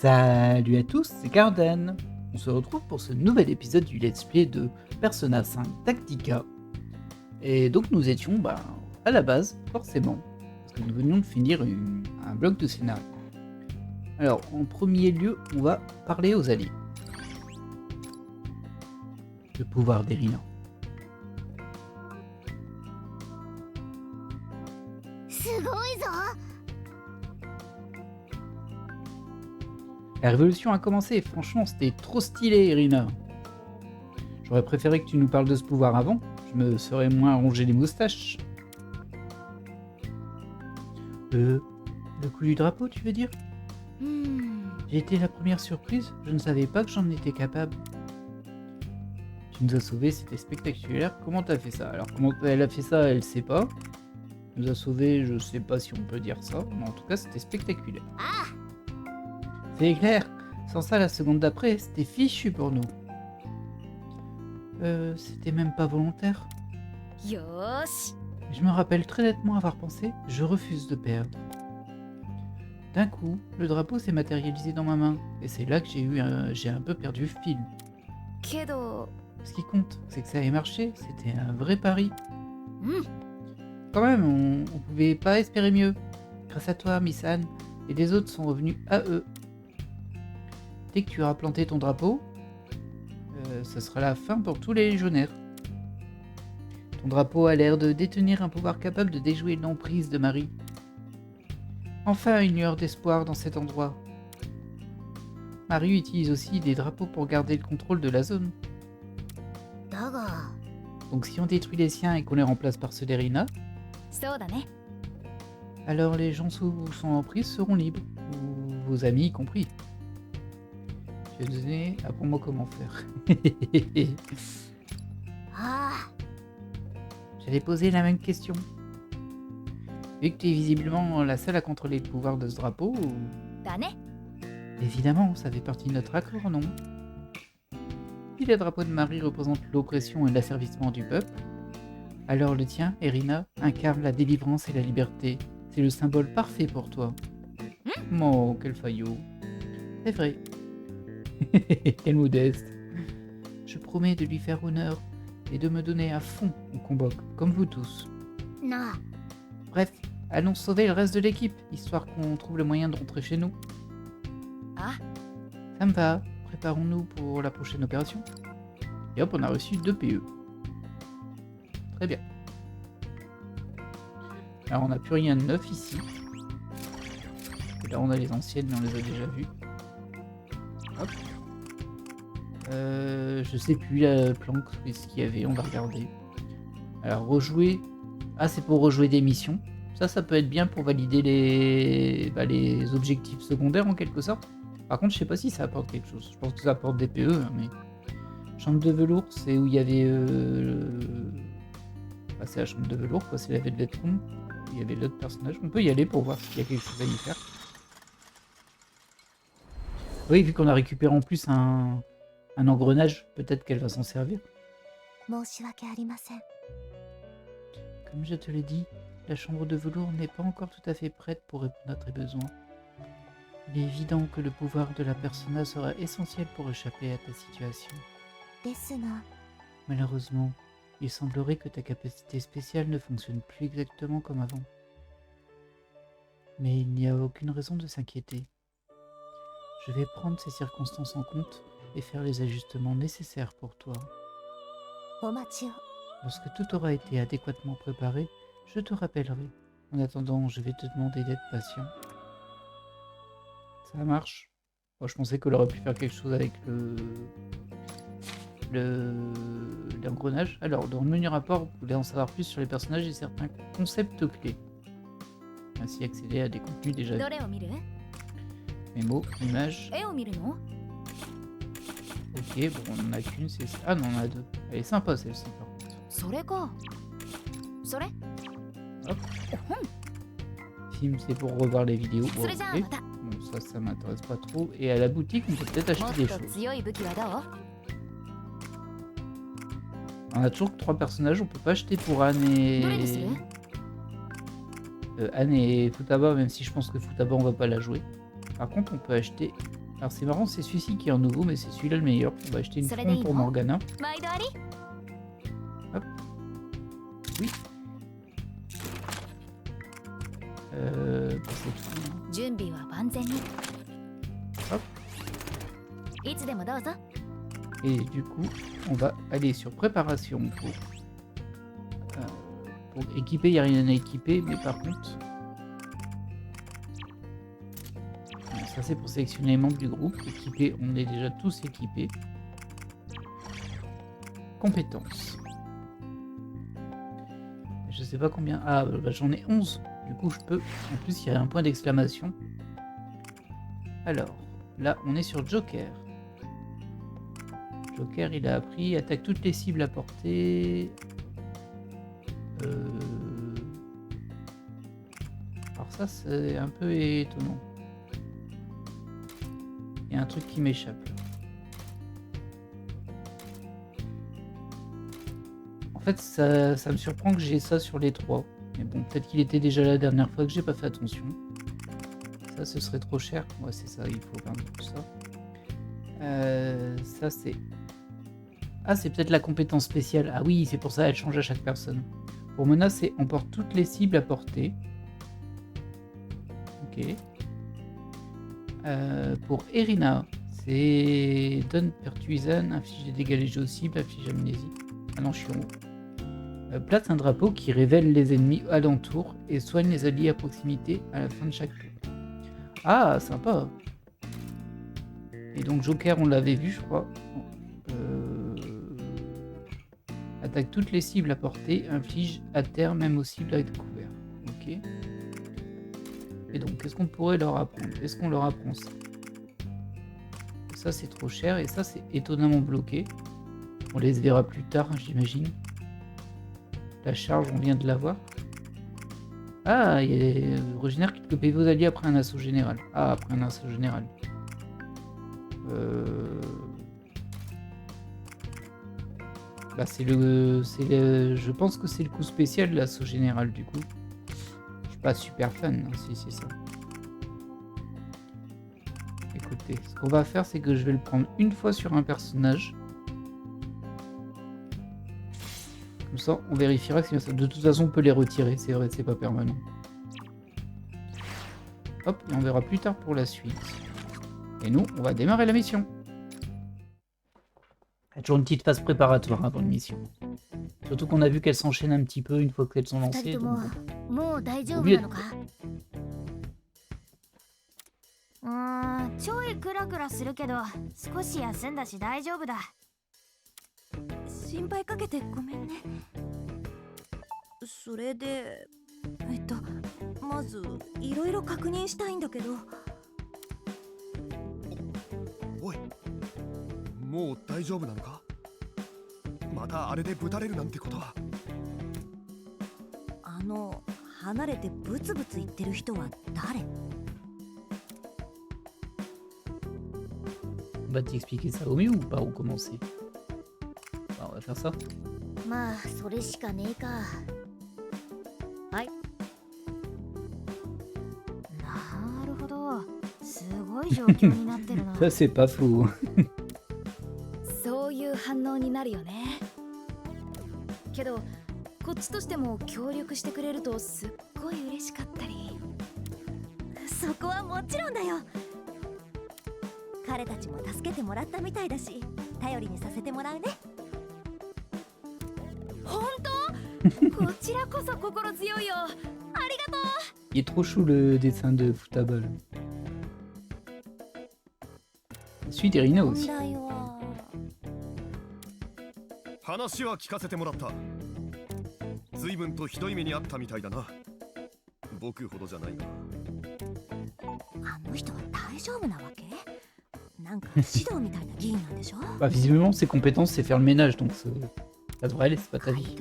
Salut à tous, c'est Garden. On se retrouve pour ce nouvel épisode du Let's Play de Persona 5 Tactica. Et donc nous étions à la base, forcément, parce que nous venions de finir un bloc de scénario. Alors, en premier lieu, on va parler aux alliés. Le pouvoir d'Erina. La révolution a commencé et franchement c'était trop stylé, Irina. J'aurais préféré que tu nous parles de ce pouvoir avant, je me serais moins rongé les moustaches. Le coup du drapeau, tu veux dire? J'ai été la première surprise, je ne savais pas que j'en étais capable. Tu nous as sauvés, c'était spectaculaire. Comment t'as fait ça? Alors comment elle a fait ça, elle sait pas. Nous a sauvés, je sais pas si on peut dire ça, mais en tout cas c'était spectaculaire. C'est clair, sans ça la seconde d'après, c'était fichu pour nous. C'était même pas volontaire. Je me rappelle très nettement avoir pensé, je refuse de perdre. D'un coup, le drapeau s'est matérialisé dans ma main, et c'est là que j'ai un peu perdu le fil. Ce qui compte, c'est que ça ait marché, c'était un vrai pari. Quand même, on pouvait pas espérer mieux. Grâce à toi, Miss-Anne, et les autres sont revenus à eux. Dès que tu auras planté ton drapeau, ce sera la fin pour tous les légionnaires. Ton drapeau a l'air de détenir un pouvoir capable de déjouer l'emprise de Marie. Enfin une lueur d'espoir dans cet endroit. Marie utilise aussi des drapeaux pour garder le contrôle de la zone. Donc si on détruit les siens et qu'on les remplace par ceux d'Erina, alors les gens sous son emprise seront libres, ou vos amis y compris. Je vais donner, apprends-moi comment faire. J'allais poser la même question. Vu que tu es visiblement la seule à contrôler le pouvoir de ce drapeau, évidemment, ça fait partie de notre accord, non? Si le drapeau de Marie représente l'oppression et l'asservissement du peuple, alors le tien, Erina, incarne la délivrance et la liberté. C'est le symbole parfait pour toi. Oh, quel faillot. C'est vrai. Quel modeste. Je promets de lui faire honneur et de me donner à fond au combat, comme vous tous. Bref, allons sauver le reste de l'équipe, histoire qu'on trouve le moyen de rentrer chez nous. Ça me va, préparons-nous pour la prochaine opération. Et hop, on a reçu 2 PE. Très bien. Alors on n'a plus rien de neuf ici. Et là on a les anciennes, mais on les a déjà vues. Hop. Je sais plus la planque, ce qu'il y avait, on va regarder. Alors rejouer. Ah, c'est pour rejouer des missions. Ça peut être bien pour valider les objectifs secondaires en quelque sorte. Par contre, je sais pas si ça apporte quelque chose. Je pense que ça apporte des PE, hein, mais... Chambre de velours, c'est où il y avait... c'est la chambre de velours, quoi. C'est la Velvet Room. Il y avait l'autre personnage. On peut y aller pour voir s'il y a quelque chose à y faire. Oui, vu qu'on a récupéré en plus un engrenage, peut-être qu'elle va s'en servir. Comme je te l'ai dit, la chambre de velours n'est pas encore tout à fait prête pour répondre à tes besoins. Il est évident que le pouvoir de la persona sera essentiel pour échapper à ta situation. Malheureusement, il semblerait que ta capacité spéciale ne fonctionne plus exactement comme avant. Mais il n'y a aucune raison de s'inquiéter. Je vais prendre ces circonstances en compte et faire les ajustements nécessaires pour toi. Lorsque tout aura été adéquatement préparé, je te rappellerai. En attendant, je vais te demander d'être patient. Ça marche. Moi, je pensais qu'elle aurait pu faire quelque chose avec l'engrenage. Alors, dans le menu rapport, vous voulez en savoir plus sur les personnages et certains concepts clés. Ainsi accéder à des contenus déjà vus. Mémo, images. Ok, bon, on en a qu'une, c'est ça. Ah non, on en a 2. Elle est sympa celle-ci par contre. Hop. Film, c'est pour revoir les vidéos. Bon, ok. Bon, ça m'intéresse pas trop. Et à la boutique, on peut peut-être acheter des choses. On a toujours que 3 personnages, on peut pas acheter pour Anne et Futaba, même si je pense que Futaba on va pas la jouer. Par contre, on peut acheter Alors c'est marrant, c'est celui-ci qui est en nouveau, mais c'est celui-là le meilleur. On va acheter une fronde pour Morgana. Hop. Oui. C'est tout. Hop. Et du coup, on va aller sur préparation pour équiper. Il n'y a rien à équiper, mais par contre... Ça c'est pour sélectionner les membres du groupe. Équipés, on est déjà tous équipés. Compétences. Je sais pas combien... Ah, bah, j'en ai 11. Du coup, je peux... En plus, il y a un point d'exclamation. Alors, là, on est sur Joker. Joker, il a appris... Attaque toutes les cibles à portée. Alors ça, c'est un peu étonnant. Il y a un truc qui m'échappe. En fait, ça me surprend que j'ai ça sur les 3. Mais bon, peut-être qu'il était déjà la dernière fois que j'ai pas fait attention. Ça, ce serait trop cher. Ouais, c'est ça, il faut vendre tout ça. Ça, c'est... Ah, c'est peut-être la compétence spéciale. Ah oui, c'est pour ça, elle change à chaque personne. Pour Mona, c'est emporte toutes les cibles à portée. Ok. Pour Erina, c'est donne pertuisane, inflige des dégâts légers aux cibles, inflige amnésie. Ah non, je suis en haut. Place un drapeau qui révèle les ennemis alentour et soigne les alliés à proximité à la fin de chaque tour. Ah, sympa. Et donc Joker, on l'avait vu, je crois. Attaque toutes les cibles à portée, inflige à terre même aux cibles à découvert. Ok. Et donc, qu'est-ce qu'on pourrait leur apprendre? Est-ce qu'on leur apprend ça? Ça, c'est trop cher. Et ça, c'est étonnamment bloqué. On les verra plus tard, j'imagine. La charge, on vient de l'avoir. Ah, il y a originaire qui peut vos alliés après un assaut général. Ah, après un assaut général. Bah, je pense que c'est le coup spécial de l'assaut général, du coup. Pas super fun, hein, si c'est ça. Écoutez, ce qu'on va faire, c'est que je vais le prendre une fois sur un personnage. Comme ça, on vérifiera que c'est bien ça. De toute façon, on peut les retirer, c'est vrai, c'est pas permanent. Hop, et on verra plus tard pour la suite. Et nous, on va démarrer la mission. Il y a toujours une petite phase préparatoire avant une mission. Surtout qu'on a vu qu'elles s'enchaînent un petit peu une fois qu'elles sont lancées. Donc... On va t'expliquer ça au mieux ou pas, ou commencer? Bah, on va faire ça. Ça, c'est pas faux. Il est trop chou le dessin de Futaba. Celui d'Erina aussi. Bah, visiblement, ses compétences, c'est faire le ménage, donc ça devrait aller, c'est pas ta vie.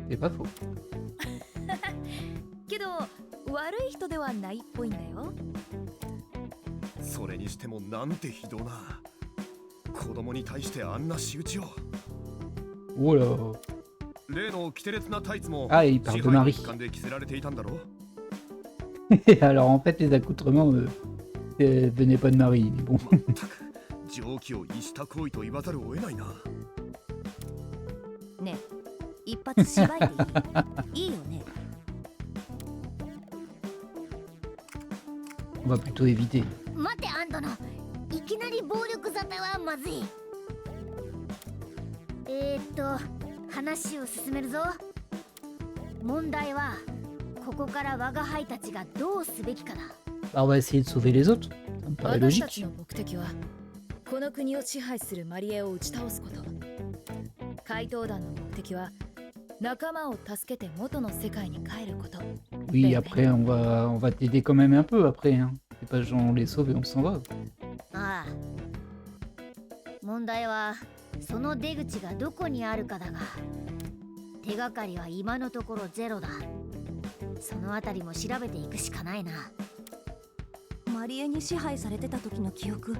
C'est pas faux. Oh là. Ah, il parle de Marie. Et alors en fait les accoutrements venaient pas de Marie, mais bon. 常軌を逸した行為と言わざるを得ないな。ねえ、一発芝居でいい？いいよね。On va plutôt éviter. 待ってアンドの、いきなり暴力沙汰はまずい。話を進めるぞ。問題はここから我が輩たちがどうすべきかだ。Bah, on va essayer de sauver les autres. Ça me paraît 私た logique. ちの目的はこの国を支配するマリエを打ち倒すこと。怪盗団の目的は仲間を助けて元の世界に帰ること。 Oui, après on va t'aider quand même un peu après. Hein. C'est pas genre on les sauve et on s'en va. ああ。問題はその出口がどこにあるかだが、手がかりは今のところゼロだ。そのあたりも調べていくしかないな。マリエに支配されてた時の記憶、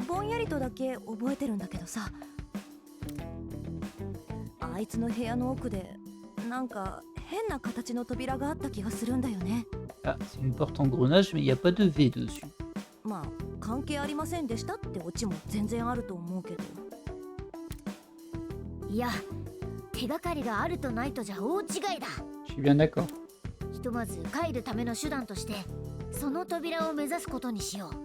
ぼんやりとだけ覚えてるんだけどさ、あいつの部屋の奥でなんか変な形の扉があった気がするんだよね。 Ah, c'est une porte en grenage mais il n'y a pas de V dessus. まあ関係ありませんでしたってオチも全然あると思うけど。いや、手がかりがあるとないとじゃ大違いだ。 Je suis bien d'accord. ひとまず帰るための手段としてその扉を目指すことにしよう。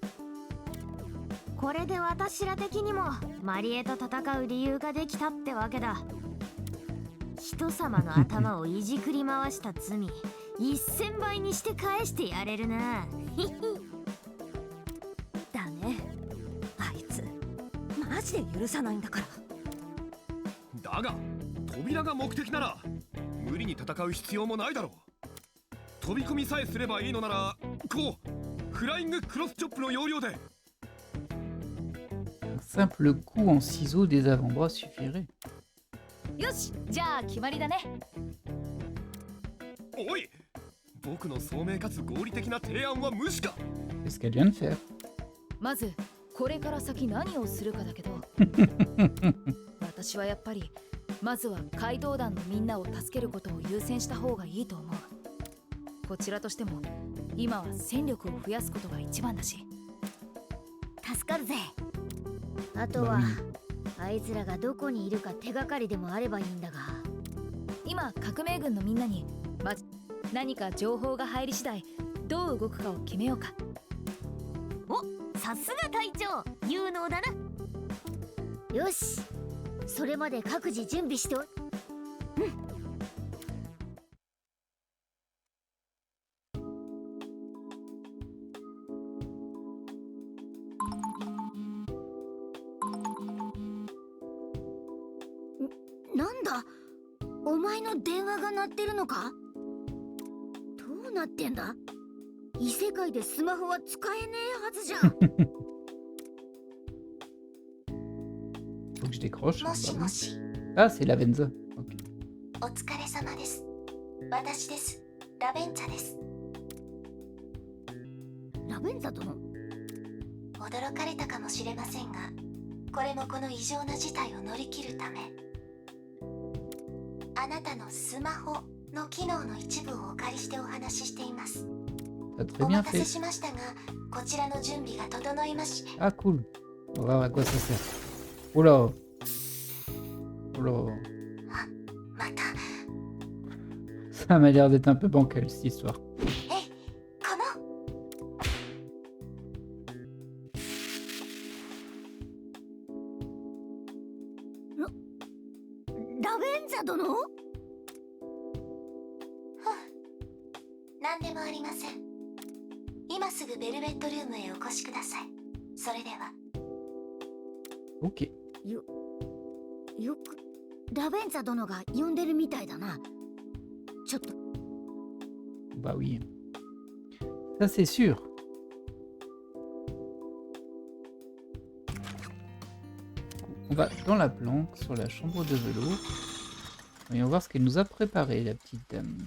これで私ら的にもマリエと戦う理由ができたってわけだ。人様の頭をいじくり回した罪1000倍にして返してやれるな。だね、あいつマジで許さないんだから。だが扉が目的なら無理に戦う必要もないだろう。飛び込みさえすればいいのならこうフライングクロスチョップの要領で。 Un simple coup en ciseaux des avant-bras suffirait. よし、じゃあ決まりだね。おい、僕の聡明かつ合理的な提案は無視か。 C'est ce qu'elle vient de faire. まずこれから先何をするかだけど私はやっぱりまずは怪盗団のみんなを助けることを優先した方がいいと思う。こちらとしても今は戦力を増やすことが一番だし。助かるぜ。あとはあいつらがどこにいるか手がかりでもあればいいんだが、今革命軍のみんなに何か情報が入り次第どう動くかを決めようか。お、さすが隊長、有能だな。よし、それまで各自準備してお。なんだ、お前の電話が鳴ってるのか？どうなってんだ？異世界でスマホは使えねえはずじゃん。Faut que je décroche. もしもし、 Ah, c'est la Venza. Ok. お疲れ様です。私です。ラベンツァです。ラベンザ殿。驚かれたかもしれませんが、これもこの異常な事態を乗り切るため、あなたのスマホの機能の一部をお借りしてお話ししています。 T'as très お bien 待たせ fait. しましたが、こちらの準備が整いまし。 Ah, cool. On va voir à quoi ça sert. Oh là. Oh là. また、 Ça m'a l'air d'être un peu bancal cette histoire. このラベンザ殿？何でもありません。今すぐベルベットルームへお越しください。それでは。 Ok. よくラベンザ殿が呼んでるみたいだな。ちょっと Bah oui. Ça c'est sûr. On va dans la planque, sur la chambre de velours. Voyons voir ce qu'elle nous a préparé, la petite dame.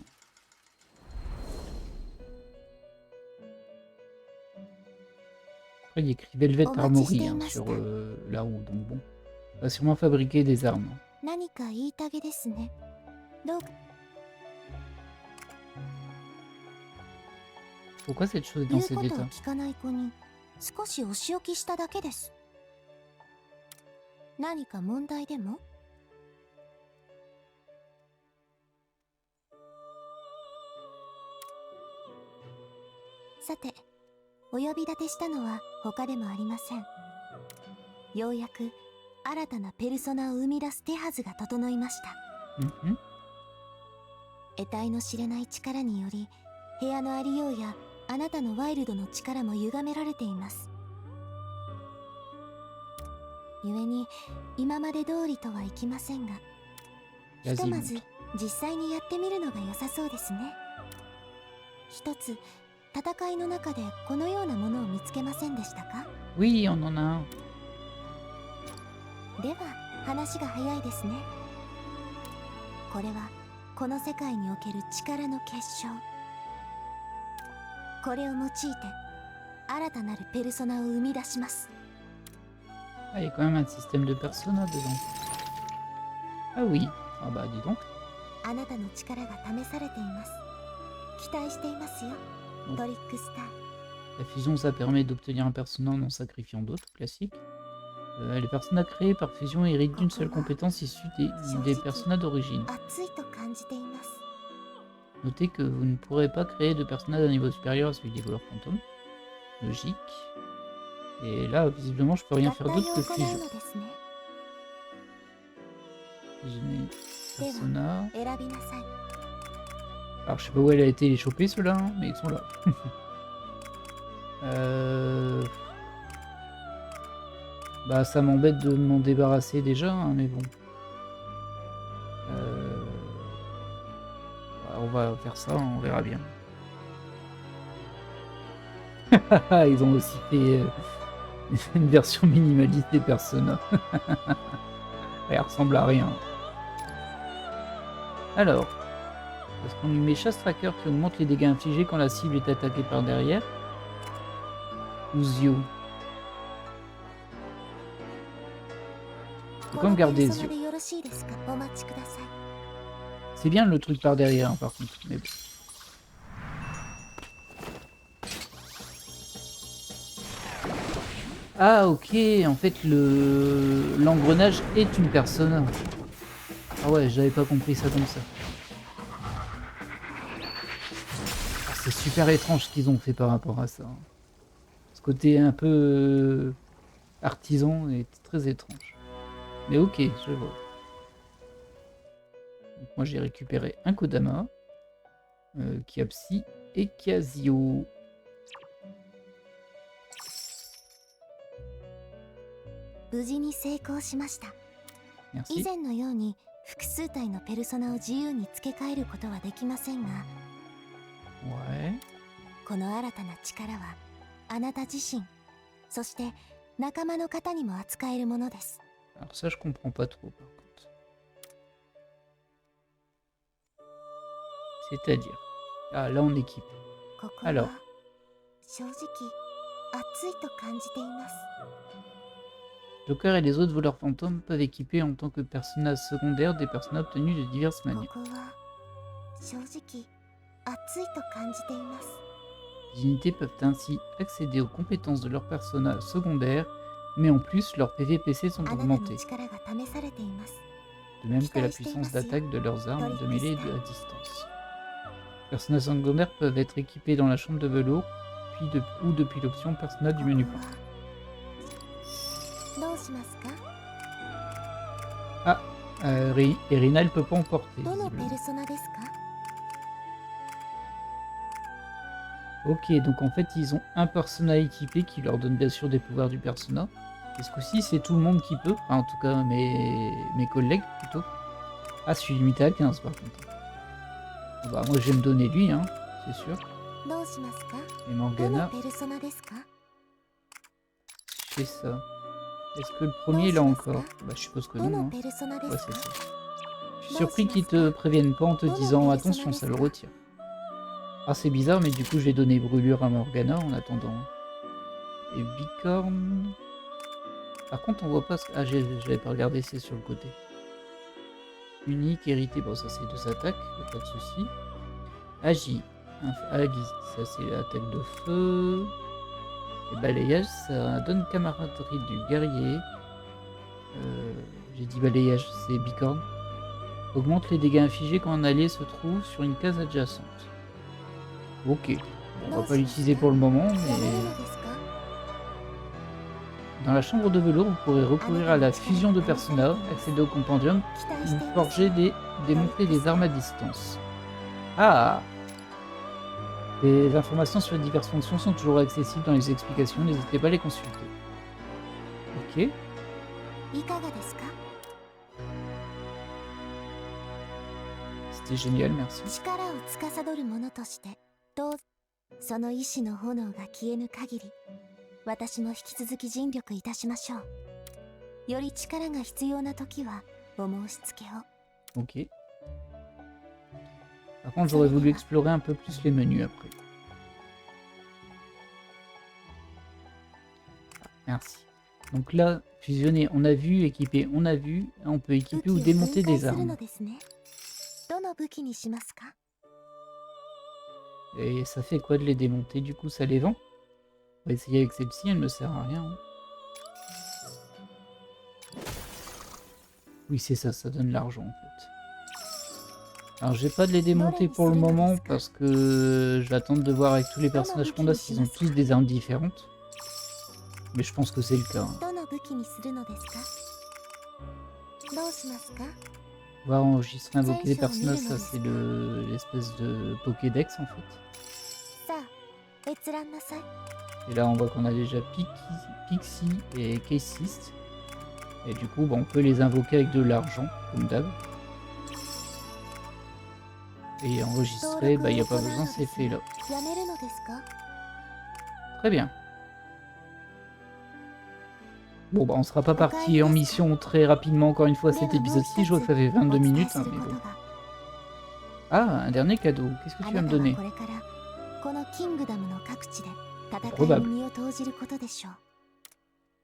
Après, il y a écrit Velvet Armory hein, sur la roue, donc bon. On va sûrement fabriquer des armes. 何か言いたげですね。どうか。Pourquoi cette chose est 言 dans う cet ことを état? 聞かない子に少しお仕置きしただけです。何か問題でも？さて、お呼び立てしたのは他でもありません。ようやく新たなペルソナを生み出す手はずが整いました。Mhm. 得体の知れない力により、部屋のありようやあなたのワイルドの力も歪められています。故に今まで通りとはいきませんが、ひとまず実際にやってみるのが良さそうですね。一つ戦いの中でこのようなものを見つけませんでしたか？ Oui, on en a un. では話が早いですね。これはこの世界における力の結晶。これを用いて新たなるペルソナを生み出します。 Ah, il y a quand même un système de persona dedans. Ah oui. Ah bah dis donc. あなたの力が試されています。期待していますよ、トリックスター。 La fusion, ça permet d'obtenir un persona en sacrifiant d'autres, classique. Les personas créés par fusion héritent d'une seule compétence issue des personas d'origine. 熱いと感じています。 Notez que vous ne pourrez pas créer de personnage d'un niveau supérieur à celui des voleurs fantômes. Logique. Et là, visiblement, je peux rien faire d'autre que fusion. Fusionner persona. 選びなさい。 Alors, je sais pas où elle a été les choper, ceux-là, hein, mais ils sont là. Bah, ça m'embête de m'en débarrasser déjà, hein, mais bon. On va faire ça, on verra bien. Ils ont aussi fait une version minimaliste des personnages. Elle ressemble à rien. Alors, est-ce qu'on lui met chasse tracker qui augmente les dégâts infligés quand la cible est attaquée par derrière? Ou Zio? Faut quand même garder Zio. C'est bien le truc par derrière, hein, par contre. Mais bon. Ah ok, en fait l'engrenage est une personne. Ah ouais, j'avais pas compris ça comme ça. Ah, c'est super étrange ce qu'ils ont fait par rapport à ça. Ce côté un peu artisan est très étrange. Mais ok, je vois. Donc moi j'ai récupéré un Kodama, qui a Psy et qui a Zio. Merci. 以前のように複数体のペルソナを自由に付け替えることはできませんが、Ouais. この新たな力はあなた自身、そして仲間の方にも扱えるものです。 Alors ça je comprends pas trop par contre. C'est-à-dire, ah là on équipe. ここは Alors 正直熱いと感じています。 Joker et les autres voleurs fantômes peuvent équiper en tant que personnages secondaires des personnages obtenus de diverses こ manières. こは正直熱いと感じています。 Les unités peuvent ainsi accéder aux compétences de leurs personnages secondaires, mais en plus leurs PVPC sont あなたの augmentés, 力が試されています。 de même que la puissance d'attaque de leurs armes de mêlée et à distance. Les personnages secondaires peuvent être équipés dans la chambre de velours, ou depuis l'option personnage du menu こ plan. こはどうしますか？ Ah, Irina elle peut pas en porter. どのペ visiblement. ルソナですか？ Ok, donc en fait ils ont un persona équipé qui leur donne bien sûr des pouvoirs du persona. Et ce coup-ci c'est tout le monde qui peut, enfin, en tout cas mes collègues plutôt. Ah, je suis limité à 15 par contre. Bah moi je vais me donner lui, hein, c'est sûr. どうしますか？ Et どの Morgana, ペルソナですか？ je fais ça. Est-ce que le premier il a encore? Bah je suppose que ど non. の Hein. ペルソナで Ouais, す c'est か？ ça. Je suis surpris qu'ils te préviennent pas en te disant attention, ça le retire. Ah c'est bizarre, mais du coup je vais donner brûlure à Morgana en attendant. Et Bicorne... Par contre on voit pas ce... Ah j'avais pas regardé, c'est sur le côté. Unique, hérité, bon ça c'est 2 attaques, y a pas de souci. Agit. Ah, ça c'est l'attaque de feu. Et balayage, ça donne camaraderie du guerrier. J'ai dit balayage, c'est bicorne. Augmente les dégâts infligés quand un allié se trouve sur une case adjacente. Ok. Bon, on va pas l'utiliser pour le moment, mais... Dans la chambre de velours, vous pourrez recourir à la fusion de personnages, accéder au compendium, ou forger démonter des armes à distance. Ah! Les informations sur les diverses fonctions sont toujours accessibles dans les explications, n'hésitez pas à les consulter. Ok. C'était génial, merci. その意志の炎が消えぬ限り、私も引き続き尽力いたしましょう。より力が必要な時はお申し付けを。Ok. Par contre, j'aurais voulu explorer un peu plus les menus après. Merci. Donc là, fusionner, on a vu, équiper, on a vu. On peut équiper ou démonter des armes. Et ça fait quoi de les démonter? Du coup, ça les vend? On va essayer avec celle-ci, elle ne me sert à rien. Oui, c'est ça, ça donne l'argent en fait. Alors, je vais pas de les démonter pour le moment parce que je vais attendre de voir avec tous les personnages qu'on a s'ils ont tous des armes différentes. Mais je pense que c'est le cas. Hein. On va enregistrer, invoquer des personnages, ça c'est l'espèce de Pokédex en fait. Et là on voit qu'on a déjà Pixie et Casey. Et du coup, bon, on peut les invoquer avec de l'argent, comme d'hab. Et enregistrer, bah il n'y a pas besoin, c'est fait là. Très bien. Bon, bah on sera pas parti en mission très rapidement encore une fois cet épisode-ci. Je vois que ça fait 22 minutes, hein, mais bon. Ah, un dernier cadeau. Qu'est-ce que tu vas me donner? Probable.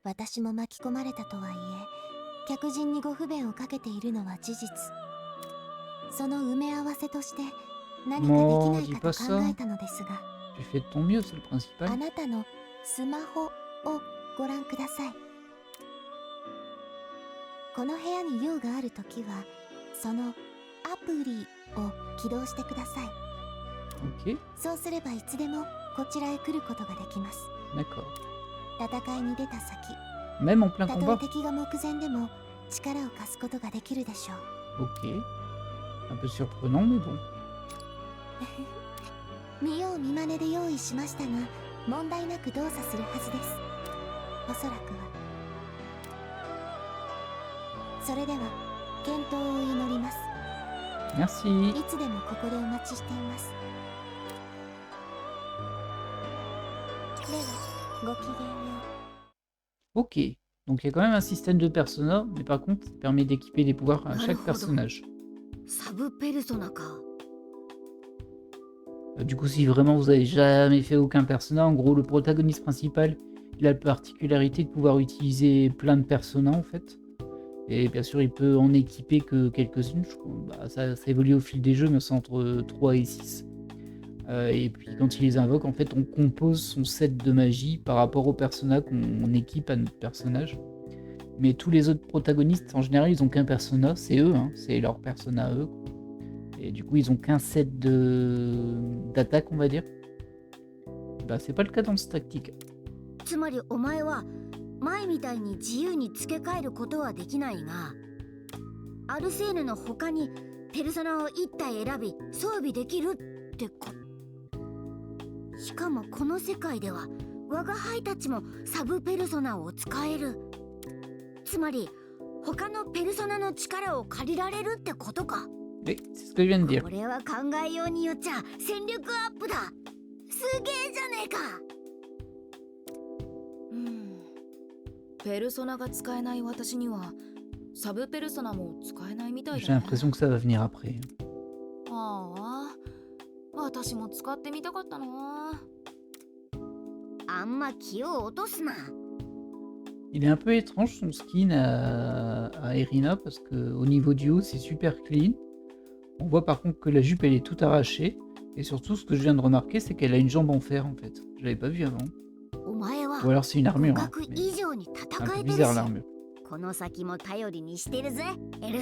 私も巻き込まれたとはいえ、客人にご不便をかけているのは事実。その埋め合わせとして何かできないかと考えたのですが、Tu fais de ton mieux, c'est le principal. あなたのスマホをご覧ください。この部屋に用があるときは、そのアプリを起動してください。Ok. そうすればいつでもこちらへ来ることができます。 D'accord. 戦いに出た先、 Même en plein たとえ combat. 敵が目前でも力を貸すことができるでしょう。 Ok. Un peu surprenant, mais bon. 見よう見まねで用意しましたが、問題なく動作するはずです。おそらくは。それでは健闘を祈ります。 Merci. いつでもここでお待ちしています。では、ごきげんよう。 Ok. Donc il y a quand même un système de persona, mais par contre, ça permet d'équiper des pouvoirs à chaque personnage. サブペルソナか。 Du coup, si vraiment vous avez jamais fait aucun persona, en gros, le protagoniste principal, il a la particularité de pouvoir utiliser plein de personas en fait. Et bien sûr, il peut en équiper que quelques-unes. Bah, ça évolue au fil des jeux, mais c'est entre 3 et 6. Et puis quand il les invoque, en fait, on compose son set de magie par rapport au persona qu'on équipe à notre personnage. Mais tous les autres protagonistes, en général, ils ont qu'un persona, c'est eux, hein, c'est leur persona à eux. Et du coup, ils ont qu'un set d'attaque, on va dire. Bah, c'est pas le cas dans ce tactique. つまりお前は前みたいに自由に付け替えることはできないが、アルセーヌの他にペルソナを1体選び装備できるってこと。しかもこの世界では我が輩たちもサブペルソナを使える。つまり他のペルソナの力を借りられるってことか。 Oui, c'est ce que je viens de dire. これは考えようによっちゃ戦力アップだ。すげえじゃねえか。ペルソナが使えない私にはサブペルソナも使えないみたい J'ai だね。 l'impression que ça va venir après. ああ、私も使ってみたかったな。あんま気を落とすな。 Il est un peu étrange son skin à Irina parce que au niveau du haut c'est super clean. On voit par contre que la jupe elle est toute arrachée Et surtout, ce que je viens de remarquer, c'est qu'elle a une jambe en fer, en fait. Je l'avais pas vu avant. お前は Ou alors c'est une 互 armure. Hein, 角 mais 以上に c'est un 戦 peu えてる bizarre し l'armure. この先も頼りにしてるぜエル。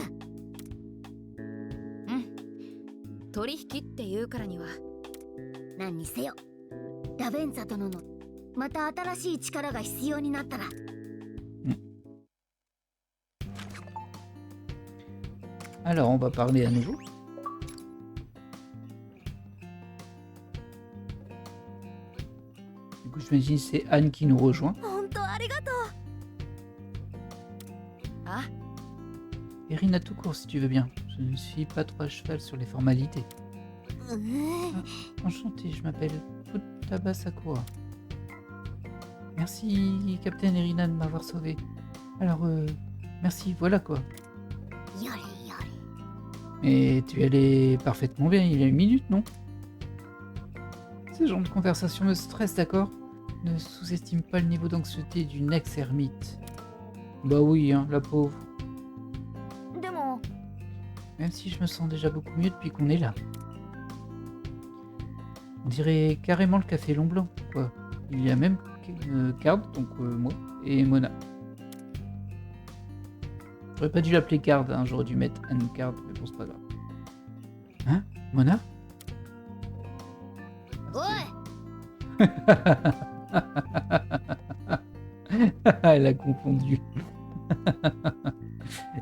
取引っていうからには何にせよラベンザ殿のまた新しい力が必要になったら Alors, on va parler à nouveau. Du coup, j'imagine que c'est Anne qui nous rejoint. 本当ありがと あ Irina tout court, si tu veux bien. Je ne suis pas trop à cheval sur les formalités. う。 Enchanté, je m'appelle Futaba Sakura. Merci, Capitaine Irina, de m'avoir sauvé. Alors, merci, voilà quoi. やれやれ。 Mais tu allais parfaitement bien il y a une minute, non? Ce genre de conversation me stresse, d'accord? Ne sous-estime pas le niveau d'anxiété d'une ex-ermite. Bah oui, hein, la pauvre. でも Même si je me sens déjà beaucoup mieux depuis qu'on est là. On dirait carrément le café Long Blanc, quoi. Il y a même Card, donc moi, et Mona. J'aurais pas dû l'appeler Card, hein, j'aurais dû mettre Anne Card, mais bon, c'est pas grave. Hein? Mona? おい Elle a confondu.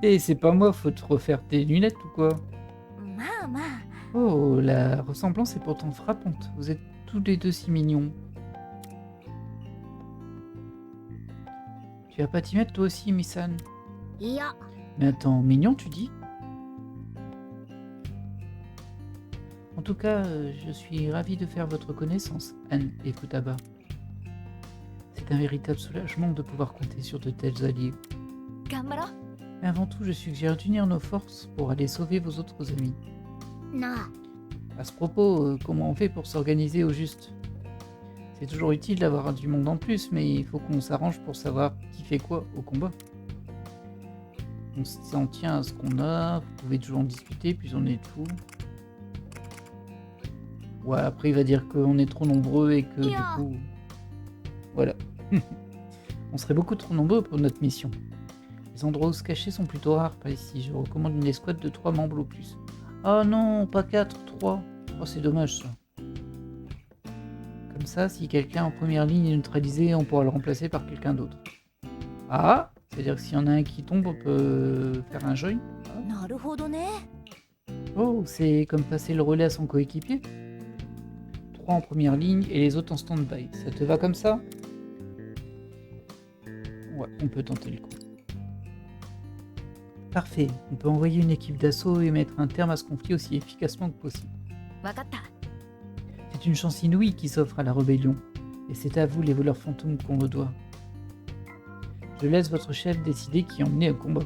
Et c'est pas moi, faut te refaire tes lunettes ou quoi? まあまあ Oh, la ressemblance est pourtant frappante. Vous êtes tous les deux si mignons. Tu vas pas t'y mettre toi aussi, Missan? いや Mais attends, mignon tu dis? En tout cas, je suis ravi de faire votre connaissance, Anne et Futaba. C'est un véritable soulagement de pouvoir compter sur de tels alliés. 頑張ろう Mais avant tout, je suggère d'unir nos forces pour aller sauver vos autres amis. な À ce propos, comment on fait pour s'organiser au juste? C'est toujours utile d'avoir du monde en plus, mais il faut qu'on s'arrange pour savoir qui fait quoi au combat. On s'en tient à ce qu'on a, vous pouvez toujours en discuter, puis on est tout. Ouais, après il va dire qu'on est trop nombreux et que du coup... Voilà. On serait beaucoup trop nombreux pour notre mission. Les endroits où se cacher sont plutôt rares par ici. Je recommande une escouade de 3 membres au plus. Oh non, pas 4, 3. Oh, c'est dommage ça. Comme ça, si quelqu'un en première ligne est neutralisé, on pourra le remplacer par quelqu'un d'autre. Ah, c'est-à-dire que s'il y en a un qui tombe, on peut faire un join. なるほどね Oh, c'est comme passer le relais à son coéquipier. 3 en première ligne et les autres en stand-by. Ça te va comme ça? Ouais, on peut tenter le coup. Parfait, on peut envoyer une équipe d'assaut et mettre un terme à ce conflit aussi efficacement que possible. 分かった C'est une chance inouïe qui s'offre à la rébellion, et c'est à vous les voleurs fantômes qu'on le doit. Je laisse votre chef décider qui emmener au combat.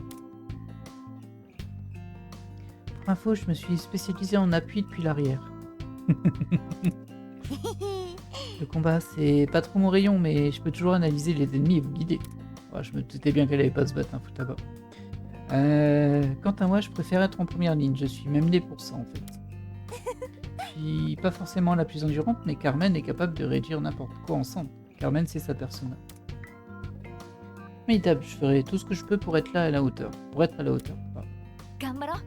Pour info, je me suis spécialisé en appui depuis l'arrière. Le combat, c'est pas trop mon rayon, mais je peux toujours analyser les ennemis et vous guider. Ouais, je me doutais bien qu'elle allait pas se battre, hein, Futaba. Quant à moi, je préfère être en première ligne, je suis même né pour ça en fait. Je suis pas forcément la plus endurante, mais Carmen est capable de réduire n'importe quoi ensemble. Carmen, c'est sa persona. Formidable, je ferai tout ce que je peux pour être là à la hauteur. Pardon. 頑張ろう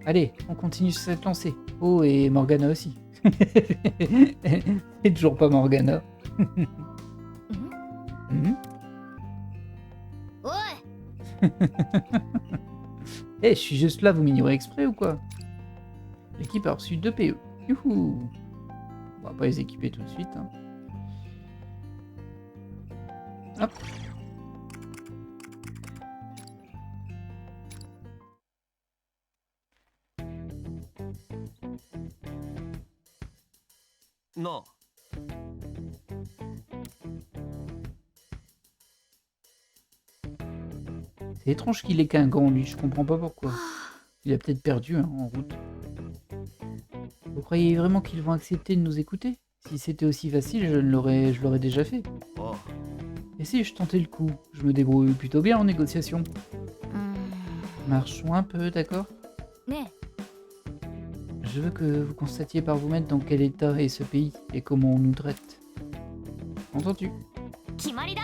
Allez, on continue sur cette lancée. Oh, et Morgana aussi. Et toujours pas Morgana. Mhm. おい Eh, je suis juste là, vous m'ignorez exprès ou quoi? L'équipe a reçu 2 PE. Youhou! On va pas les équiper tout de suite. Hein. Hop. Non. C'est étrange qu'il ait qu'un gant, lui. Je comprends pas pourquoi. Il a peut-être perdu hein, en route. Vous croyez vraiment qu'ils vont accepter de nous écouter? Si c'était aussi facile, je l'aurais déjà fait. Oh. Et si je tentais le coup? Je me débrouille plutôt bien en négociation. うーん Marchons un peu, d'accord? ね Je veux que vous constatiez par vous-même dans quel état est ce pays et comment on nous traite. Entendu. 決まりだ。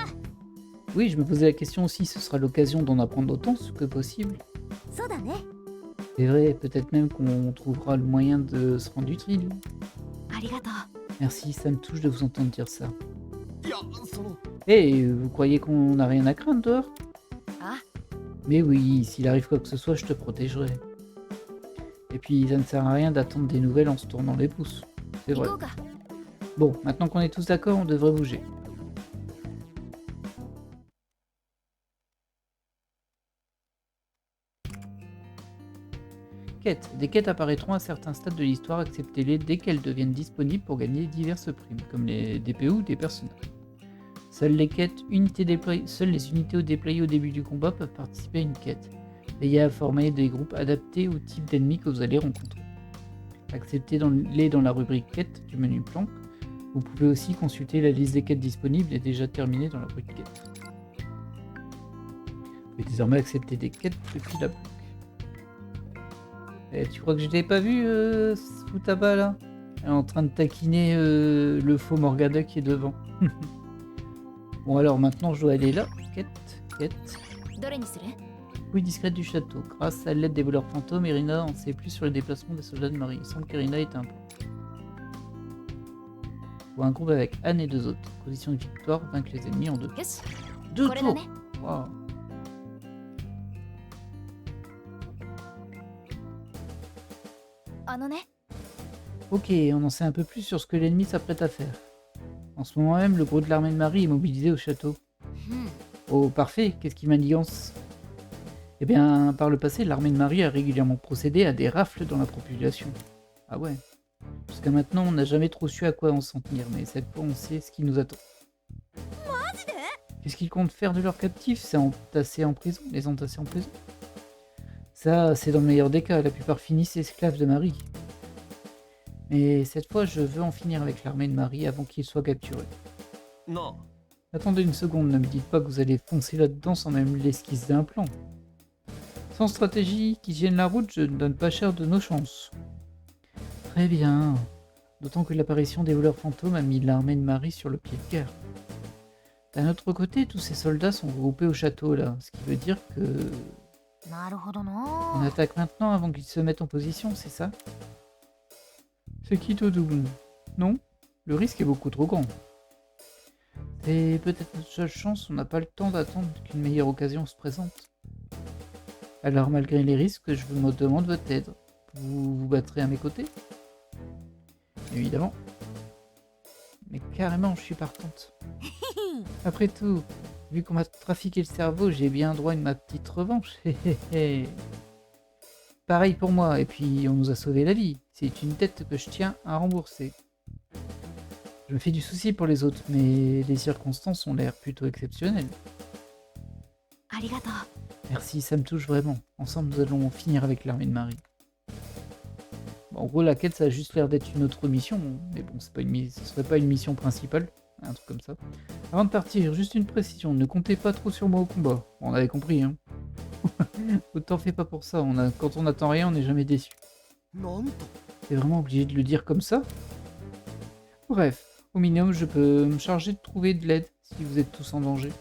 Oui, je me posais la question aussi, ce sera l'occasion d'en apprendre autant que possible. そうだね。 C'est vrai, peut-être même qu'on trouvera le moyen de se rendre utile. ありがとう。 Merci, ça me touche de vous entendre dire ça. いやその Eh, vous croyez qu'on n'a rien à craindre dehors? Ah. Mais oui, s'il arrive quoi que ce soit, je te protégerai. Et puis, ça ne sert à rien d'attendre des nouvelles en se tournant les pouces. C'est 行 vrai. こうか。 Bon, maintenant qu'on est tous d'accord, on devrait bouger. Quêtes. Des quêtes apparaîtront à certains stades de l'histoire, acceptez-les dès qu'elles deviennent disponibles pour gagner diverses primes, comme les DPO ou des personnages. Seules les unités déployées au début du combat peuvent participer à une quête. Veillez à former des groupes adaptés au type d'ennemis que vous allez rencontrer. Acceptez-les dans la rubrique quête du menu plan. Vous pouvez aussi consulter la liste des quêtes disponibles et déjà terminées dans la rubrique quête. Vous pouvez désormais accepter des quêtes depuis la bloc. Tu crois que je l'ai pas vu, Futaba là? Elle est en train de taquiner le faux Morgana qui est devant. Bon alors maintenant je dois aller là. Quête. どれにする？ Fouille discrète du château. Grâce à l'aide des voleurs fantômes, Irina en sait plus sur les déplacements des soldats de Marie. Il semble qu'Irina est un plan. Ou un groupe avec Anne et 2 autres. Position de victoire, vaincre les ennemis en 2 tours. よし。 2 これだ tours. ね。 Wow. Ok, on en sait un peu plus sur ce que l'ennemi s'apprête à faire. En ce moment même, le gros de l'armée de Marie est mobilisé au château. Oh, parfait, qu'est-ce qui manigance? Eh bien, par le passé, l'armée de Marie a régulièrement procédé à des rafles dans la population. Ah ouais. Jusqu'à maintenant, on n'a jamais trop su à quoi en s'en tenir, mais cette fois, on sait ce qui nous attend. Qu'est-ce qu'ils comptent faire de leurs captifs? C'est entasser en prison? Les entasser en prison? Ça, c'est dans le meilleur des cas, la plupart finissent esclaves de Marie. Mais cette fois, je veux en finir avec l'armée de Marie avant qu'ils soient capturés. Non. Attendez une seconde, ne me dites pas que vous allez foncer là-dedans sans même l'esquisse d'un plan. Sans stratégie qui tienne la route, je ne donne pas cher de nos chances. Très bien. D'autant que l'apparition des voleurs fantômes a mis l'armée de Marie sur le pied de guerre. D'un autre côté, tous ces soldats sont regroupés au château là, ce qui veut dire que... なるほど On な。 attaque maintenant avant qu'ils se mettent en position, c'est ça? C'est quitte au double. Non? Le risque est beaucoup trop grand. C'est peut-être notre seule chance, on n'a pas le temps d'attendre qu'une meilleure occasion se présente. Alors malgré les risques, je vous demande votre aide. Vous vous battrez à mes côtés? Évidemment. Mais carrément, je suis partante. Après tout, vu qu'on m'a trafiqué le cerveau, j'ai bien droit à ma petite revanche. Pareil pour moi, et puis on nous a sauvé la vie. C'est une dette que je tiens à rembourser. Je me fais du souci pour les autres, mais les circonstances ont l'air plutôt exceptionnelles. ありがとう。 Merci, ça me touche vraiment. Ensemble, nous allons finir avec l'armée de Marie. Bon, en gros, la quête, ça a juste l'air d'être une autre mission, mais bon, c'est pas ce serait pas une mission principale, un truc comme ça. Avant de partir, juste une précision, ne comptez pas trop sur moi au combat. Bon, on avait compris, hein. T'en fais pas pour ça, quand on n'attend rien, on n'est jamais déçu. なんと T'es vraiment obligé de le dire comme ça? Bref, au minimum, je peux me charger de trouver de l'aide si vous êtes tous en danger.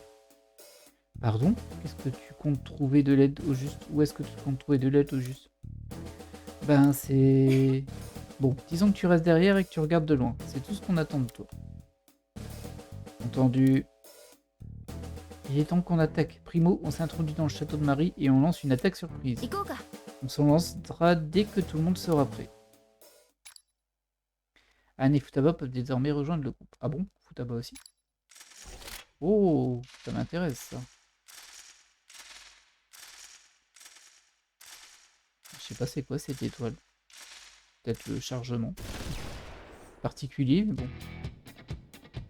Pardon? Qu'est-ce que tu comptes trouver de l'aide au juste? Où est-ce que tu comptes trouver de l'aide au juste? Ben, c'est... Bon, disons que tu restes derrière et que tu regardes de loin. C'est tout ce qu'on attend de toi. Entendu. Il est temps qu'on attaque. Primo, on s'introduit dans le château de Marie et on lance une attaque surprise. 行こうか。 On s'en lancera dès que tout le monde sera prêt. Anne et Futaba peuvent désormais rejoindre le groupe. Ah bon? Futaba aussi? Oh, ça m'intéresse ça. Je sais pas c'est quoi cette étoile. Peut-être le chargement. Particulier, mais bon.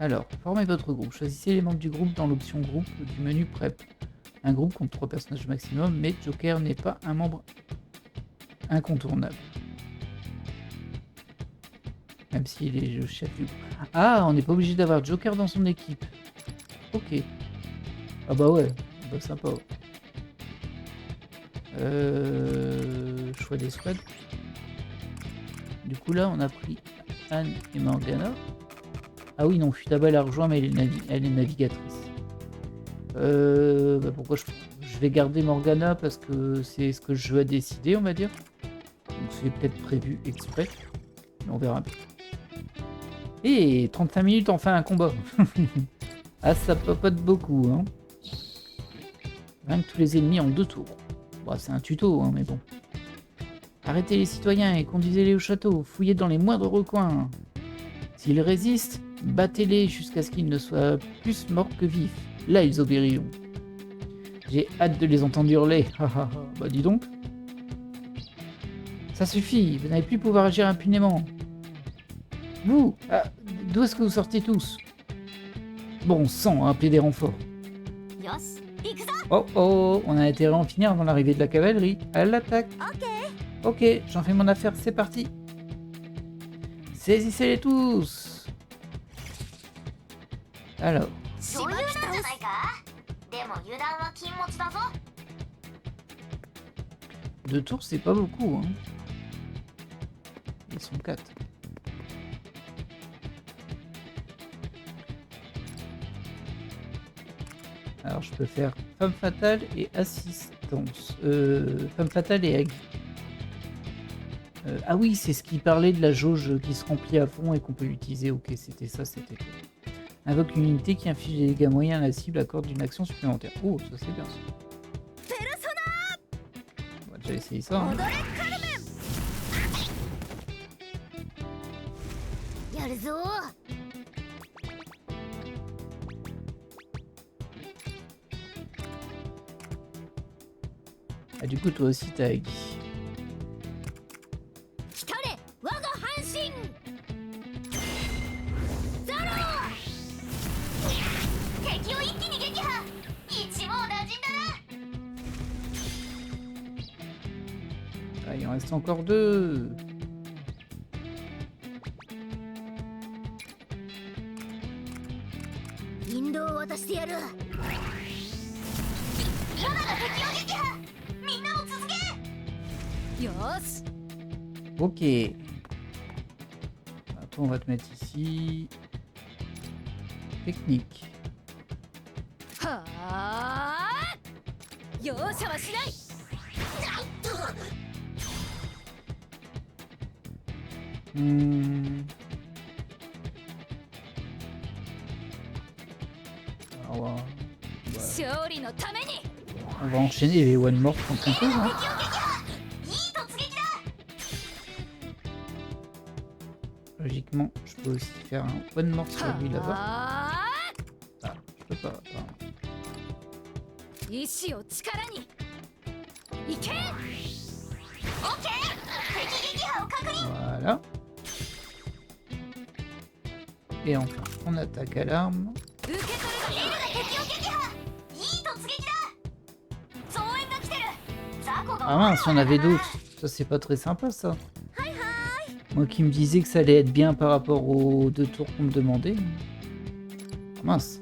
Alors, formez votre groupe. Choisissez les membres du groupe dans l'option groupe du menu prep. Un groupe compte 3 personnages maximum, mais Joker n'est pas un membre incontournable. Même s'il est le chef du groupe. Ah, on n'est pas obligé d'avoir Joker dans son équipe. Ok. Ah bah ouais, bah sympa. Choix des squads. Du coup là on a pris Anne et Morgana. Ah oui non, Futaba elle a rejoint mais elle est navigatrice. Pourquoi je vais garder Morgana parce que c'est ce que je veux décider on va dire. Donc c'est peut-être prévu exprès. Mais on verra bien. Et 35 minutes enfin un combat. Ah ça papote beaucoup hein. Même tous les ennemis en 2 tours. Bon, c'est un tuto hein, mais bon. Arrêtez les citoyens et conduisez-les au château, fouillez dans les moindres recoins. S'ils résistent, battez-les jusqu'à ce qu'ils ne soient plus morts que vifs. Là, ils obéiront. J'ai hâte de les entendre hurler. Bah dis donc. Ça suffit, vous n'allez plus pouvoir agir impunément. Vous, d'où est-ce que vous sortez tous? Bon sang, appelez des renforts. Oh oh, on a intérêt à en finir avant l'arrivée de la cavalerie. À l'attaque. Ok, j'en fais mon affaire, c'est parti. Saisissez-les tous. Alors. 2 tours, c'est pas beaucoup. Hein. Ils sont 4. Alors je peux faire femme fatale et assistance. Femme fatale et agri. Ah oui, c'est ce qui parlait de la jauge qui se remplit à fond et qu'on peut l'utiliser. Ok, c'était ça, c'était tout. Invoque une unité qui inflige des dégâts moyens à la cible, accorde une action supplémentaire. Oh, ça c'est bien ça. On va déjà essayer ça. Hein. Ah, du coup, toi aussi, t'as Agui. Ah, il en reste encore 2. Ok. Attends, on va te mettre ici. Technique. Alors, on va enchaîner les One More quand on peut. Hein. Logiquement, je peux aussi faire un One More sur lui là-bas. Ah, je peux pas. Pardon. Voilà. Et enfin, on attaque à l'arme. Ah mince, il y en avait d'autres. Ça, c'est pas très sympa, ça. Moi qui me disais que ça allait être bien par rapport aux 2 tours qu'on me demandait. Ah mince.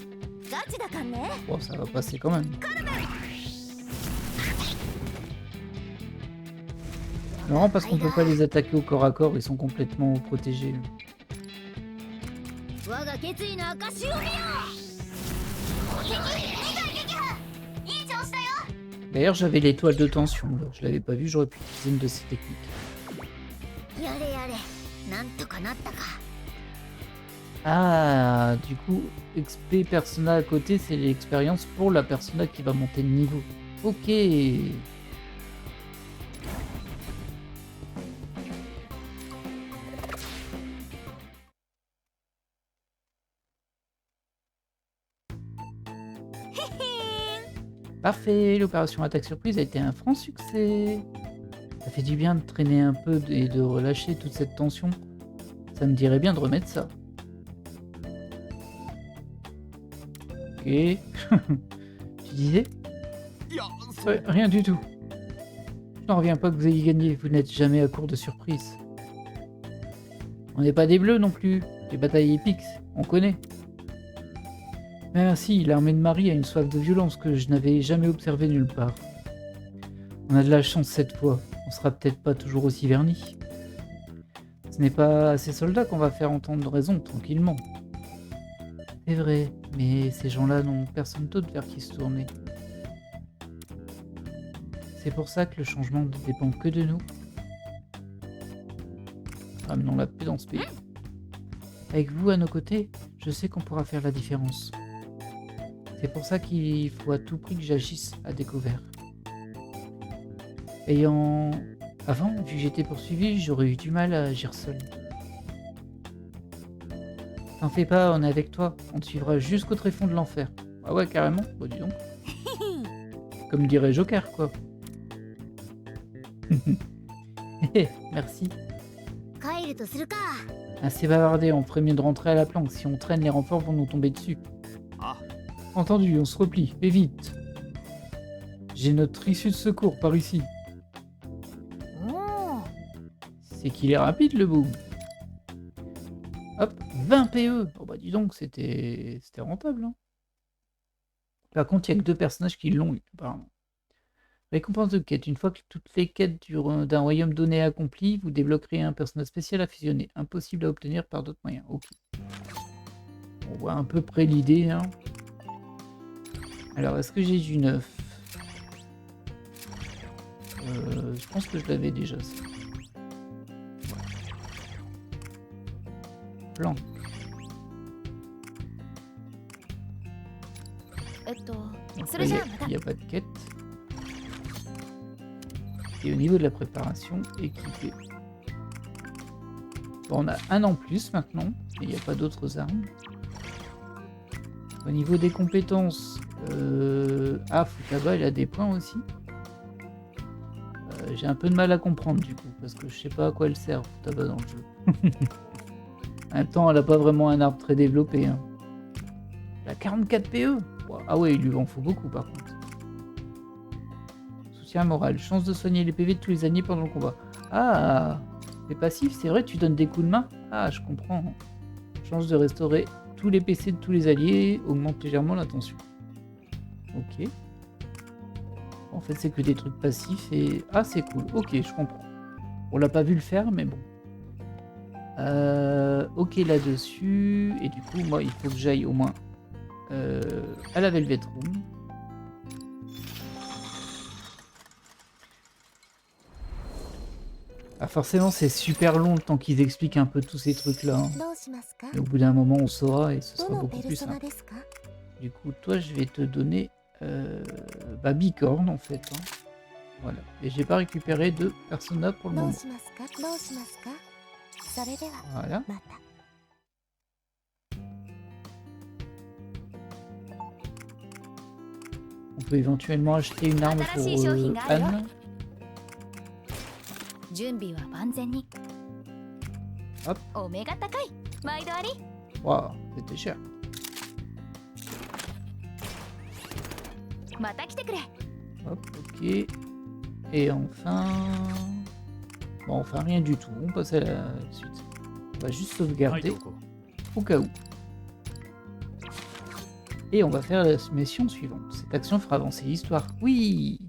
Bon, ça va passer quand même. Marrant parce qu'on peut pas les attaquer au corps à corps, ils sont complètement protégés. D'ailleurs, j'avais l'étoile de tension, là. Je l'avais pas vu, j'aurais pu utiliser une de ces techniques. Ah, du coup, XP persona à côté, c'est l'expérience pour la persona qui va monter de niveau. Ok. Parfait, l'opération attaque surprise a été un franc succès. Ça fait du bien de traîner un peu et de relâcher toute cette tension. Ça me dirait bien de remettre ça. Ok. Tu disais? Ouais, rien du tout. Je n'en reviens pas que vous ayez gagné, vous n'êtes jamais à court de surprises. On n'est pas des bleus non plus, les batailles épiques, on connaît. Mais ainsi, l'armée de Marie a une soif de violence que je n'avais jamais observée nulle part. On a de la chance cette fois, on sera peut-être pas toujours aussi vernis. Ce n'est pas à ces soldats qu'on va faire entendre raison tranquillement. C'est vrai, mais ces gens-là n'ont personne d'autre vers qui se tourner. C'est pour ça que le changement ne dépend que de nous. Ramenons la paix dans ce pays. Avec vous à nos côtés, je sais qu'on pourra faire la différence. C'est pour ça qu'il faut à tout prix que j'agisse à découvert. Avant, vu que j'étais poursuivi, j'aurais eu du mal à agir seul. T'en fais pas, on est avec toi. On te suivra jusqu'au tréfonds de l'enfer. Ah ouais, carrément. Bah dis donc. Comme dirait Joker, quoi. Merci. Assez bavardé, on ferait mieux de rentrer à la planque. Si on traîne, les renforts vont nous tomber dessus. Ah. Entendu, on se replie. Et vite. J'ai notre issue de secours par ici. C'est qu'il est rapide, le boom. Hop, 20 PE. Oh bah dis donc, c'était rentable. Hein. Par contre, il n'y a que 2 personnages qui l'ont eu, apparemment. Récompense de quête. Une fois que toutes les quêtes d'un royaume donné accomplies, vous débloquerez un personnage spécial à fusionner. Impossible à obtenir par d'autres moyens. Ok. On voit à peu près l'idée. Hein. Alors, est-ce que j'ai du neuf? Je pense que je l'avais déjà. Ça. Plan. Il n'y a pas de quête. Et au niveau de la préparation, équipée. Bon, on a un en plus maintenant, et il n'y a pas d'autres armes. Au niveau des compétences, Futaba, il a des points aussi. J'ai un peu de mal à comprendre du coup, parce que je sais pas à quoi elle sert, Futaba, dans le jeu. En même temps, elle a pas vraiment un arbre très développé. Hein. Elle a 44 PE. Ah ouais, il lui en faut beaucoup par contre. Soutien moral. Chance de soigner les PV de tous les alliés pendant le combat. Ah, les passifs, c'est vrai, tu donnes des coups de main. Ah, je comprends. Chance de restaurer tous les PC de tous les alliés. Augmente légèrement la tension. Ok. En fait, c'est que des trucs passifs et... Ah, c'est cool. Ok, je comprends. On l'a pas vu le faire, mais bon. Ok là-dessus. Et du coup, moi, il faut que j'aille au moins à la Velvet Room. Ah, forcément, c'est super long le temps qu'ils expliquent un peu tous ces trucs-là. Hein. Mais au bout d'un moment, on saura et ce sera beaucoup plus simple. Du coup, toi, je vais te donner Bicorne en fait. Hein. Voilà. Et j'ai pas récupéré de Persona pour le moment. Voilà. On peut éventuellement acheter une arme pour Anne. Hop. Waouh, c'était cher. Hop, ok. Et enfin... Bon, enfin rien du tout. On passe à la suite. On va juste sauvegarder au cas où. Et on va faire la mission suivante. Cette action fera avancer l'histoire. Oui!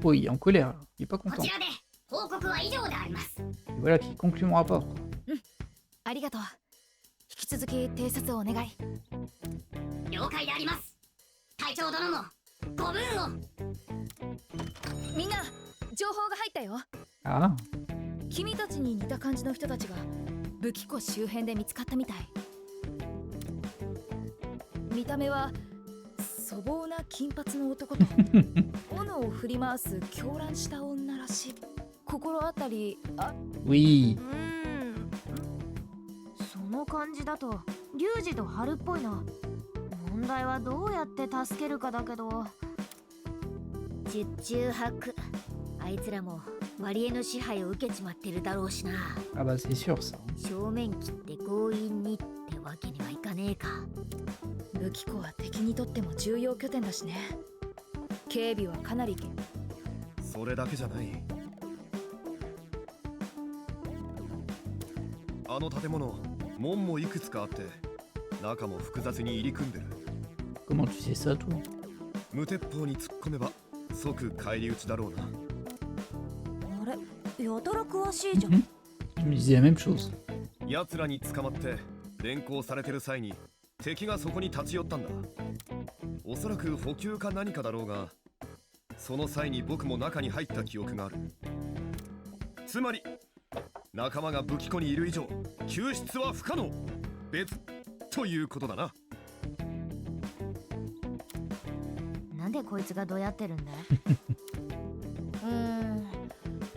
Oh, il est en colère. Il est pas content. Et voilà qui conclut mon rapport. Ah. 君たちに似た感じの人たちが武器庫周辺で見つかったみたい。見た目は粗暴な金髪の男と斧を振り回す狂乱した女らしい。心当たりOui。その感じだとリュウジとハルっぽいな。問題はどうやって助けるかだけど。十中八九。あいつらもマリエの支配を受けちまってるだろうしな。Ah bah c'est sûr ça. 正面切って強引にってわけにはいかねえか。武器庫は敵にとっても重要拠点だしね。警備はかなり。それだけじゃない。あの建物、門もいくつかあって、中も複雑に入り組んでる。Comment tu sais ça toi? 無鉄砲に突っ込めば即返り討ちだろうな。あれ、やたら詳しいじゃん。Je me disais la même chose. 奴らに捕まって連行されてる際に敵がそこに立ち寄ったんだ。おそらく補給か何かだろうが、その際に僕も中に入った記憶がある。つまり仲間が武器庫にいる以上救出は不可能、別ということだな。なんでこいつがどうやってるんだ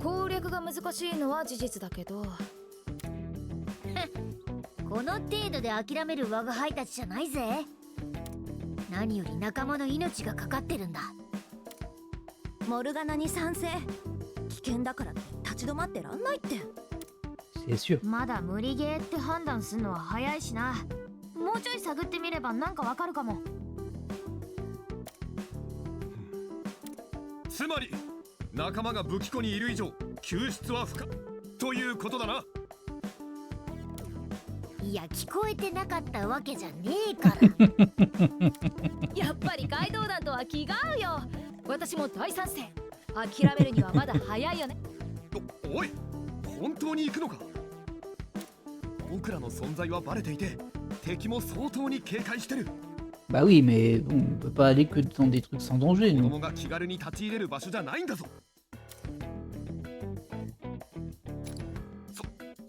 攻略が難しいのは事実だけど、この程度で諦める我が輩たちじゃないぜ。何より仲間の命がかかってるんだ。モルガナに賛成。危険だからって立ち止まってらんないって。C'est sûr. まだ無理ゲーって判断するのは早いしな。もうちょい探ってみればなんかわかるかも。つまり仲間が武器庫にいる以上救出は不可ということだな。いや、聞こえてなかったわけじゃねえから。やっぱり街道団とは気が合うよ。私も大賛成。諦めるにはまだ早いよね。おい、本当に行くのか。僕らの存在はバレていて敵も相当に警戒してる。 Bah oui, mais bon, on peut pas aller que dans des trucs sans danger, 子 nous. 供が気軽に立ち入れる場所じゃないんだぞ。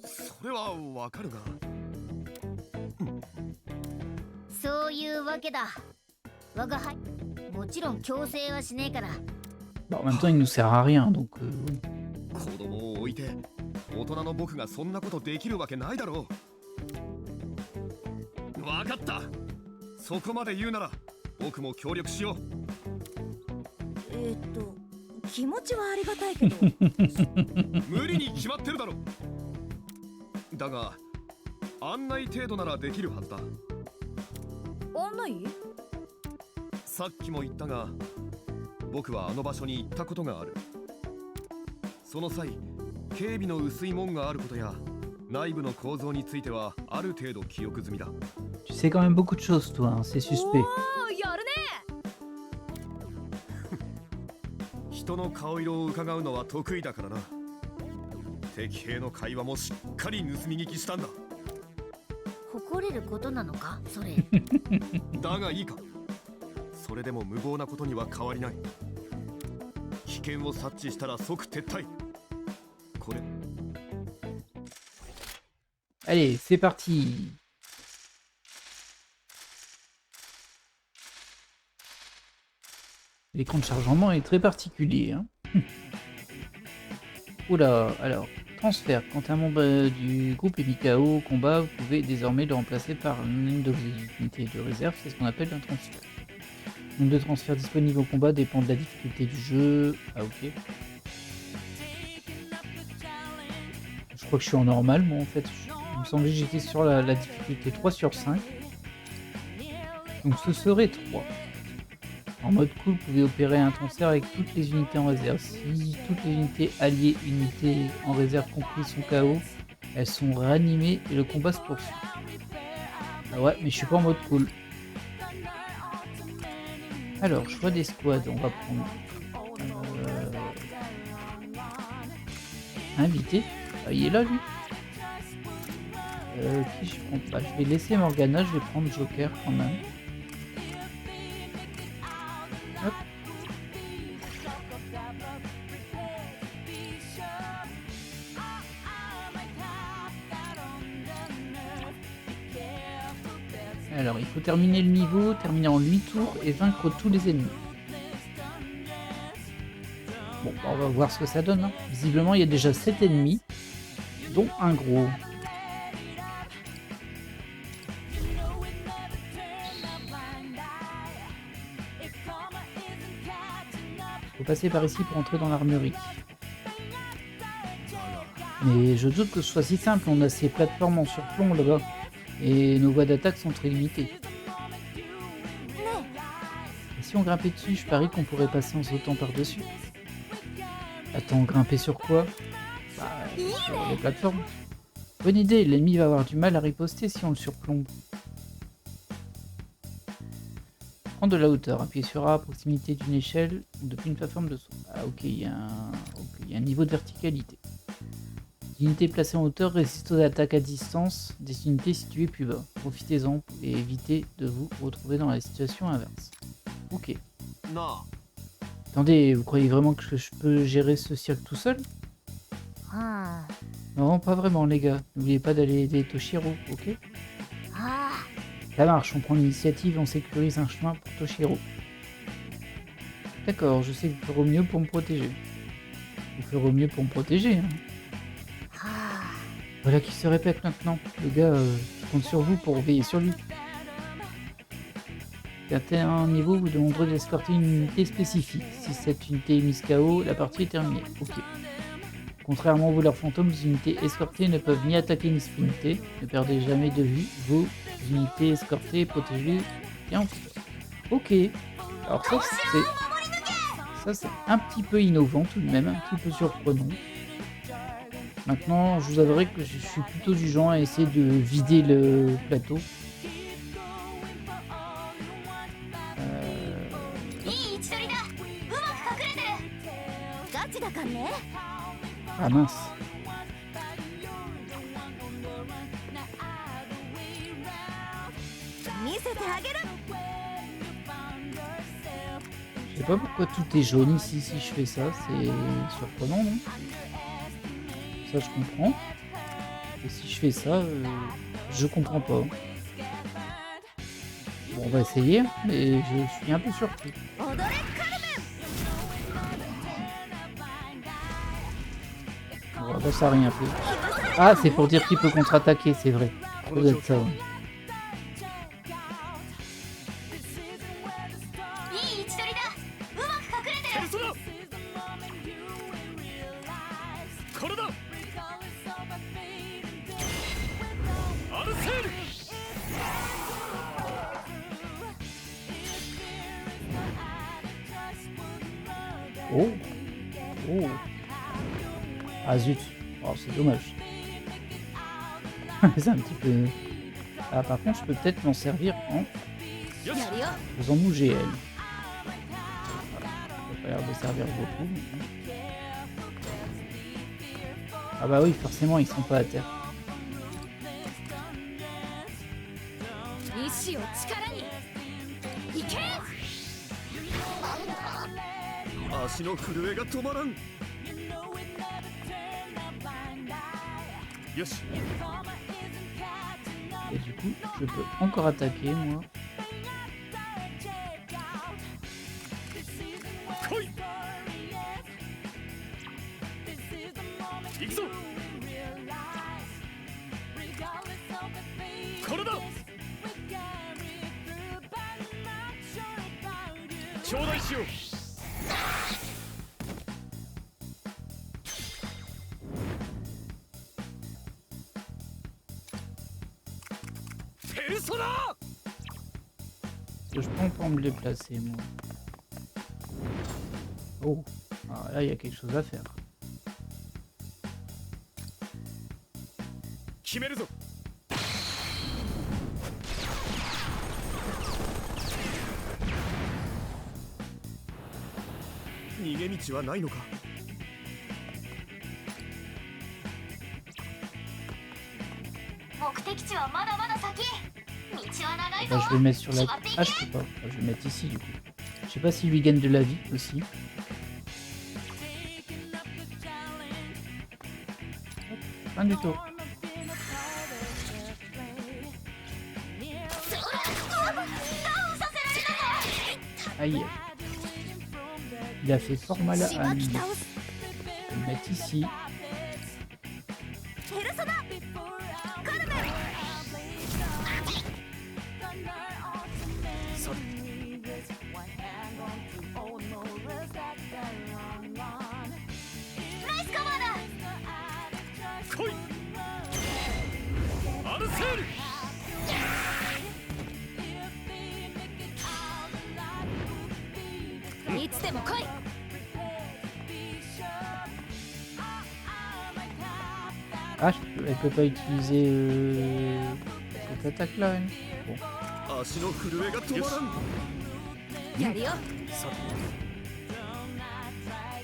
それはわかるが、そういうわけだ。我が輩、もちろん強制はしねえから。Bah, en même temps, il nous sert à rien, donc oui. 子供を置いて大人の僕がそんなことできるわけないだろう。わかった。そこまで言うなら僕も協力しよう。気持ちはありがたいけど。無理に決まってるだろ。だが案内程度ならできるはずだ。案内？さっきも言ったが、僕はあの場所に行ったことがある。その際警備の薄い門があることや内部の構造についてはある程度記憶済みだ。 Tu sais quand même beaucoup de choses, toi, hein, c'est suspect. おー、やるね。人の顔色を伺うのは得意だからな。敵兵の会話もしっかり盗み聞きしたんだ。誇れることなのかそれ。だがいいか、それでも無謀なことには変わりない。危険を察知したら即撤退。これ Allez, c'est parti. L'écran de chargement est très particulier. Hein. Oula, alors, transfert. Quand un membre du groupe est mis KO au combat, vous pouvez désormais le remplacer par une de vos unités de réserve. C'est ce qu'on appelle un transfert. Le nombre de transferts disponibles au combat dépend de la difficulté du jeu. Ah ok. Je crois que je suis en normal, moi en fait. Il me semblait que j'étais sur la difficulté 3 sur 5. Donc ce serait 3. En mode cool, vous pouvez opérer un transfert avec toutes les unités en réserve. Si toutes les unités alliées, unités en réserve comprises sont KO, elles sont réanimées et le combat se poursuit. Ah ouais, mais je suis pas en mode cool. Alors, choix des squads, on va prendre... Invité. Ah, il est là, lui. Qui je prends pas? Je vais laisser Morgana, je vais prendre Joker quand même. Hop. Alors, il faut terminer le niveau, terminer en 8 tours et vaincre tous les ennemis. Bon, on va voir ce que ça donne. Hein. Visiblement, il y a déjà 7 ennemis, dont un gros. Faut passer par ici pour entrer dans l'armurerie. Mais je doute que ce soit si simple, on a ces plateformes en surplomb là-bas. Et nos voies d'attaque sont très limitées. Et si on grimpait dessus, je parie qu'on pourrait passer en sautant par-dessus. Attends, grimper sur quoi? Bah, sur les plateformes. Bonne idée, l'ennemi va avoir du mal à riposter si on le surplombe. Prendre de la hauteur. Appuyez sur A à proximité d'une échelle ou depuis une plateforme de saut. Ah ok, il y a un niveau de verticalité. Les unités placées en hauteur résistent aux attaques à distance des unités situées plus bas. Profitez-en et évitez de vous retrouver dans la situation inverse. Ok. Non. Attendez, vous croyez vraiment que je peux gérer ce cirque tout seul? Ah Non, pas vraiment les gars. N'oubliez pas d'aller aider Toshiro, ok? ah Ça marche, on prend l'initiative, on sécurise un chemin pour Toshiro. D'accord, je sais que vous ferez au mieux pour me protéger. Vous ferez au mieux pour me protéger, hein. ah. Voilà qui se répète maintenant. Les gars, je compte sur vous pour veiller sur lui. À un niveau, vous demanderez d'escorter une unité spécifique. Si cette unité est mise KO, la partie est terminée. Ok. Contrairement aux voleurs fantômes, les unités escortées ne peuvent ni attaquer ni sprinter. Ne perdez jamais de vue vos unités escortées et protégez bien en tout cas. Ok. Alors ça c'est un petit peu innovant tout de même, un petit peu surprenant. Maintenant, je vous avouerai que je suis plutôt du genre à essayer de vider le plateau. Ah mince. Je sais pas pourquoi tout est jaune ici si je fais ça, c'est surprenant non? Ça je comprends. Et si je fais ça, je comprends pas. Bon, on va essayer, mais je suis un peu surpris. Bon, bah, ça a rien fait. Ah, c'est pour dire qu'il peut contre-attaquer, c'est vrai. Ça doit être ça. Ouais. Oh. Oh. Ah zut. Oh, c'est dommage. C'est un petit peu... Ah, par contre, je peux peut-être m'en servir en faisant bouger elle. Ça n'a pas l'air de servir beaucoup. Ah bah oui, forcément, ils sont pas à terre. 足の震えが止まらん。よし。 Et du coup, je peux encore attaquer, moi. 来い。行くぞ。これだ。頂戴しよう。 Que je prends pour me déplacer, moi. Oh, alors là, il y a quelque chose à faire. 決めるぞ。逃げ道はないのか。目的地はまだまだ先。道は長いぞ。 Bah, je vais le mettre sur la... Ah, je peux pas. Je vais le mettre ici, du coup. Je sais pas s'il lui gagne de la vie, aussi. Rien du tout. Aïe. Il a fait fort mal à Anne. Je vais le mettre ici. Ah, elle peut pas utiliser cette attaque là. Bon. やるよ。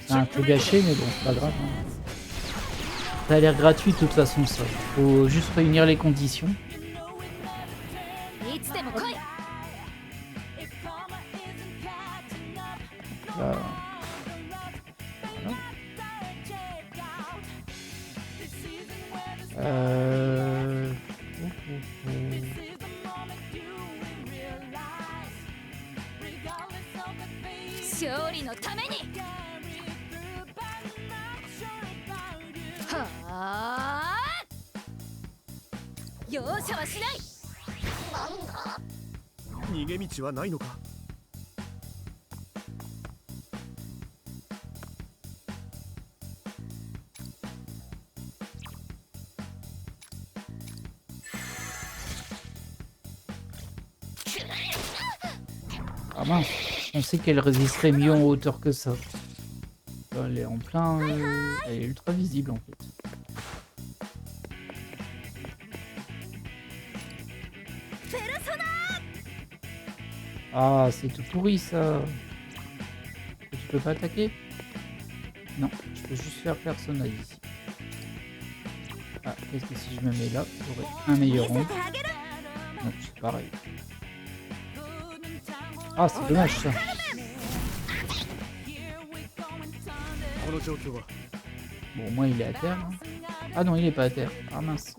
C'est un peu gâché, mais bon, c'est pas grave. Hein. Ça a l'air gratuit de toute façon, ça. Faut juste réunir les conditions. いつでも来い。 Là. Voilà. Oh, oh, oh. 勝利のために。はあ。容赦はしない。逃げ道はないのか。Ah mince, je pensais qu'elle résisterait mieux en hauteur que ça. Elle est en plein... elle est ultra visible en fait. Ah, c'est tout pourri ça. Tu peux pas attaquer? Non, je peux juste faire personnage ici. Ah, qu'est-ce que si je me mets là, j'aurai un meilleur rond. Non, c'est pareil. Ah, c'est dommage ça. Bon, au moins il est à terre. Hein. Ah non, il est pas à terre. Ah mince.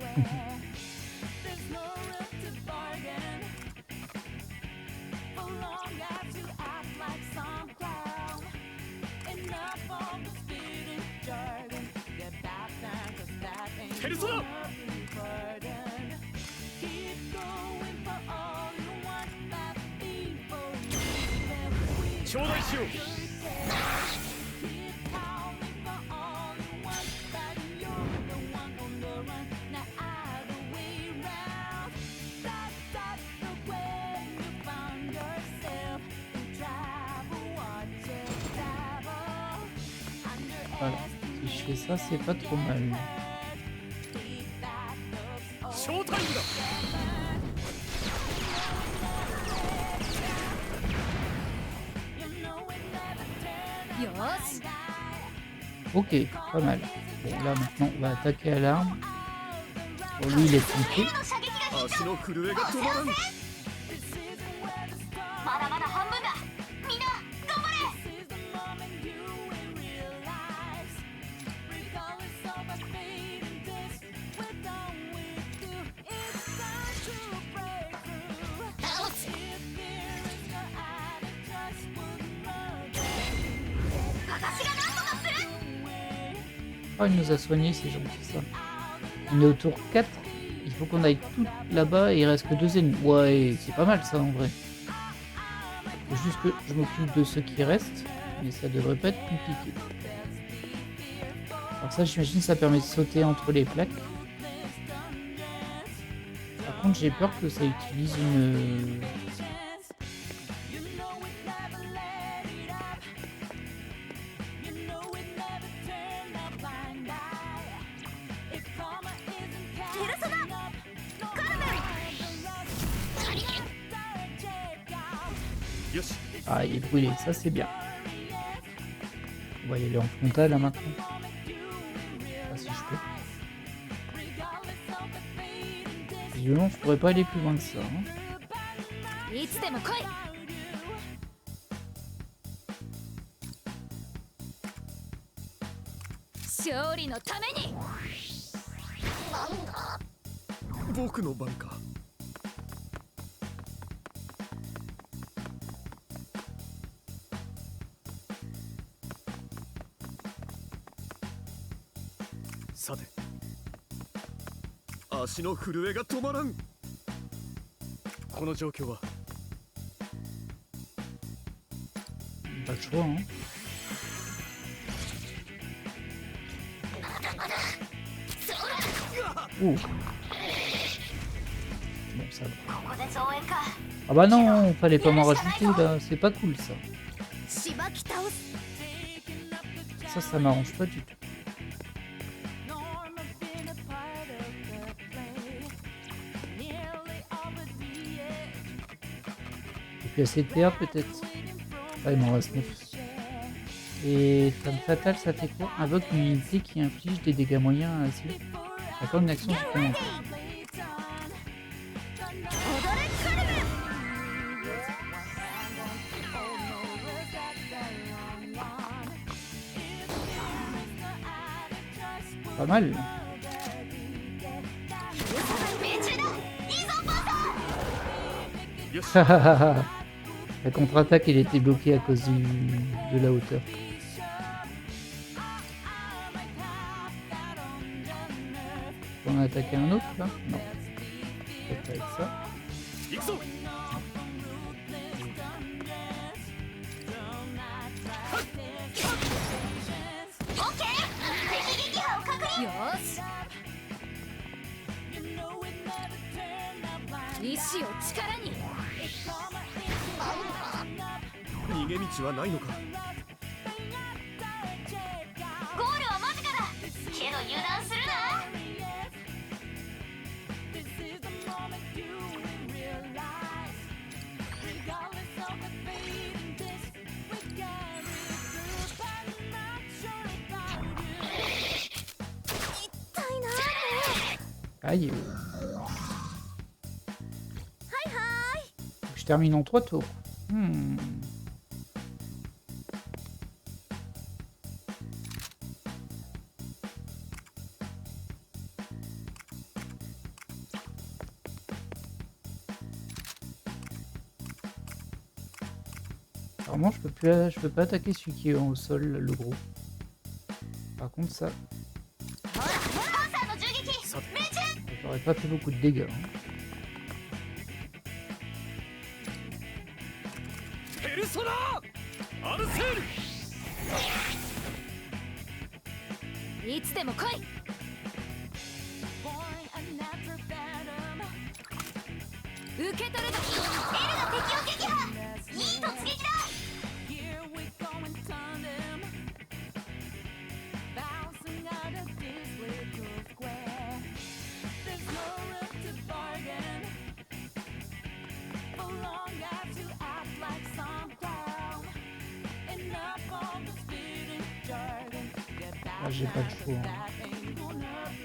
Voilà, si je fais ça, c'est pas trop mal. Ok, pas mal. Bon, là maintenant, on va attaquer à l'arme. Bon, lui, il est flanqué. Oh, il nous a soigné, c'est gentil ça. On est au tour 4. Il faut qu'on aille tout là-bas et il reste que 2 ennemis. Ouais, c'est pas mal ça en vrai. Faut juste que je m'occupe de ceux qui restent. Mais ça devrait pas être compliqué. Alors ça, j'imagine, ça permet de sauter entre les plaques. Par contre, j'ai peur que ça utilise une... Ah, il est brûlé, ça c'est bien. On va y aller en frontal là maintenant. Ah, si je peux. Visiblement, je pourrais pas aller plus loin que ça. Hein. いつでも来い。勝利のために。僕の番か。さて、足の震えが止まらん。この状況は。Pas le choix, hein. Ouh. Bon, ça va. Ah bah non, fallait pas m'en rajouter là, c'est pas cool ça. Ça m'arrange pas du tout. Et puis assez de PA peut-être. Ah, il m'en reste 9. Et femme fatale, ça fait quoi? Invoque une unité qui inflige des dégâts moyens à la cible. D'accord, une action supplémentaire. Pas mal. La contre-attaque, elle était bloquée à cause de la hauteur. On en a attaqué un autre là? Non. Peut-être avec ça. Aïe. Je termine en 3 tours. Apparemment, je peux pas attaquer celui qui est au sol, le gros. Par contre, ça. J'aurais pas fait beaucoup de dégâts. Hein. Ah, j'ai pas le choix. Hein.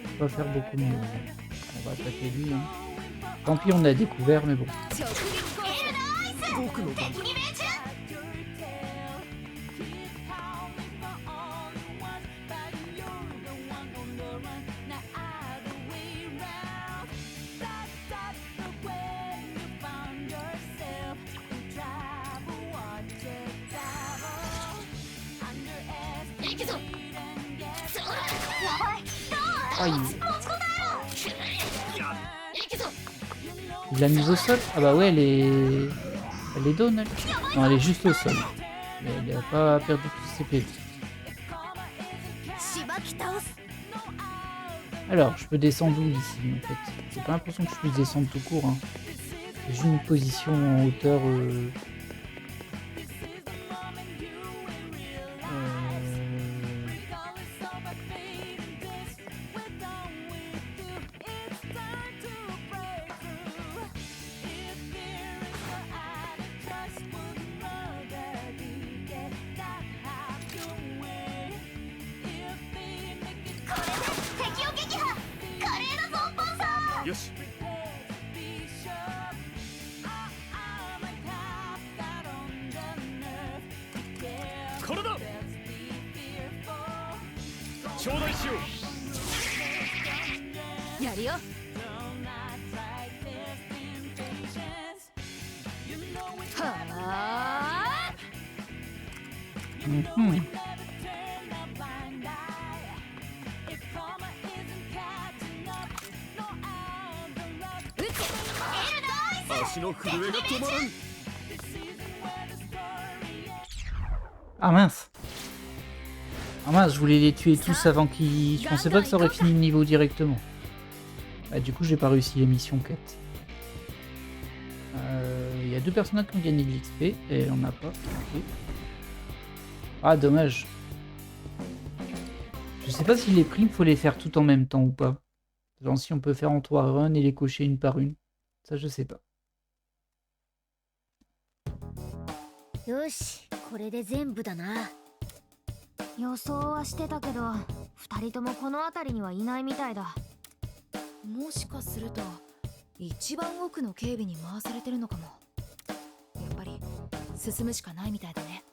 Je peux pas faire beaucoup mieux. On va attaquer lui. Hein. Tant pis, on a découvert, mais bon. Aïe. Il l'a mise au sol? Ah bah ouais, elle est down, elle. Non, elle est juste au sol. Mais elle a pas perdu tous ses PV. Alors, je peux descendre où ici, en fait? J'ai pas l'impression que je puisse descendre tout court. Hein. J'ai juste une position en hauteur... Ah mince! Ah mince, je voulais les tuer tous avant qu'ils... Je pensais pas que ça aurait fini le niveau directement. Bah, du coup, j'ai pas réussi les missions quête. Il y a 2 personnages qui ont gagné de l'XP et on n'a pas. Okay. Ah, dommage. Je sais pas si les primes, faut les faire tout en même temps ou pas. Genre si on peut faire en 3 runs et les cocher une par une. Ça, je sais pas. よし、これで全部だな。予想はしてたけど、2人ともこの辺りにはいないみたいだ。もしかすると一番奥の警備に回されてるのかも。やっぱり進むしかないみたいだね。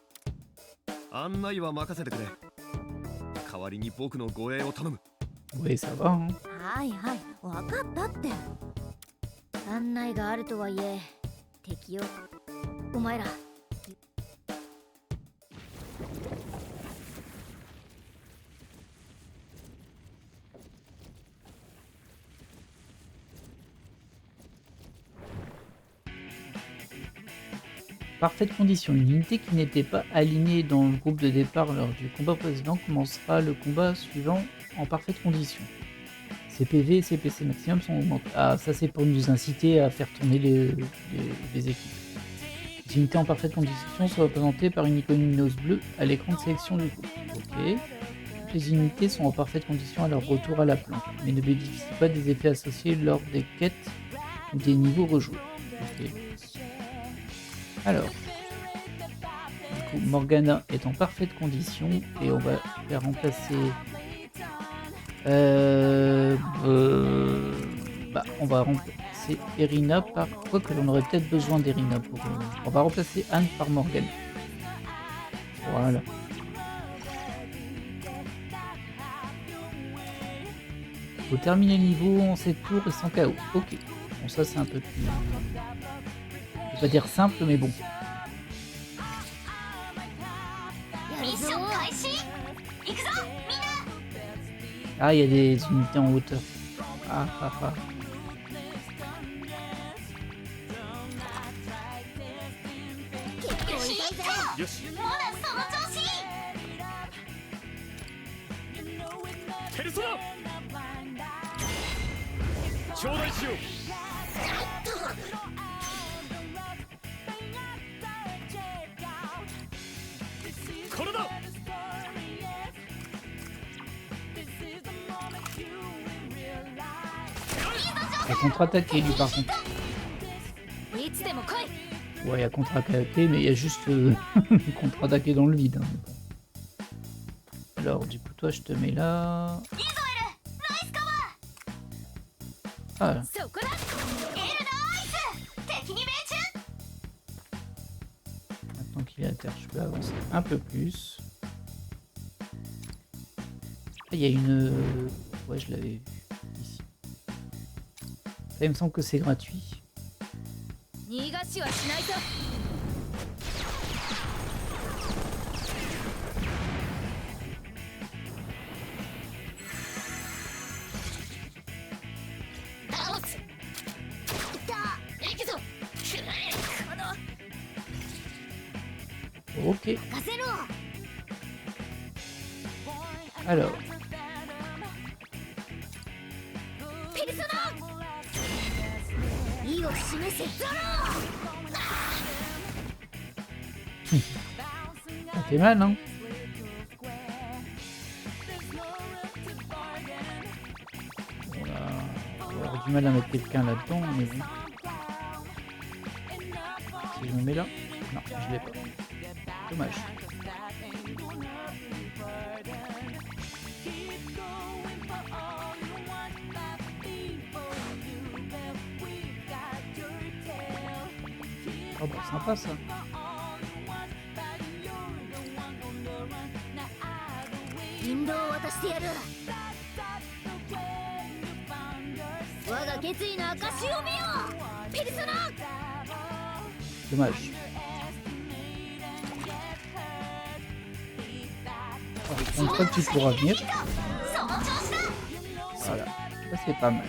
案内は任せてくれ。代わりに僕の護衛を頼む。Oui, ça va. Hein. はいはい、わかったって。案内があるとはいえ、敵よ。お前ら。Parfaite condition. Une unité qui n'était pas alignée dans le groupe de départ lors du combat précédent commencera le combat suivant en parfaite condition. Ses PV et ses PC maximum sont augmentés. Ah, ça c'est pour nous inciter à faire tourner les équipes. Les unités en parfaite condition sont représentées par une icône lumineuse bleue à l'écran de sélection du groupe. Ok. Toutes les unités sont en parfaite condition à leur retour à la planche, mais ne bénéficient pas des effets associés lors des quêtes ou des niveaux rejoués. Ok. Alors, du coup, Morgana est en parfaite condition et on va faire remplacer. On va remplacer Erina par. Quoique l'on aurait peut-être besoin d'Erina pour. On va remplacer Anne par Morgana. Voilà. Faut terminer le niveau en 7 tours et sans KO. Ok. Bon, ça c'est un peu plus. Je vais pas dire simple, mais bon. Ah, il y a des unités en hauteur. Ah. よし。ペルソナ頂戴しよう。これだ。Il a contre-attaqué lui par contre. Ouais, il a contre-attaqué, mais il y a juste contre-attaqué dans le vide. Hein. Alors, du coup, toi, je te mets là. Ah. Maintenant qu'il est à terre, je peux avancer un peu plus. Ah, il y a une... Ouais, je l'avais vu ici. Ça, il me semble que c'est gratuit. Ok. Alors. Ça fait mal, hein? Voilà. On va avoir du mal à mettre quelqu'un là-dedans, mais bon. Si je me mets là? Non, je l'ai pas. Dommage. Oh bah sympa ça. Dommage. Une fois que tu pourras venir. Voilà, ça c'est pas mal.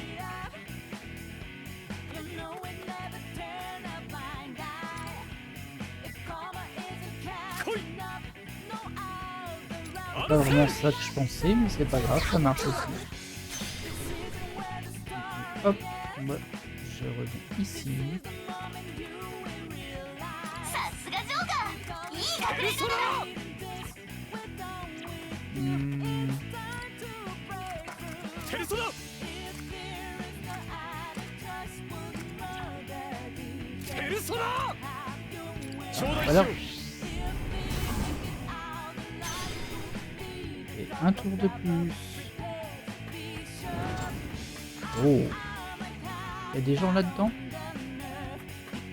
Pas vraiment ça que je pensais, mais c'est pas grave, ça marche aussi. Hop, moi, je reviens ici. Voilà. Un tour de plus. Oh. Il y a des gens là-dedans.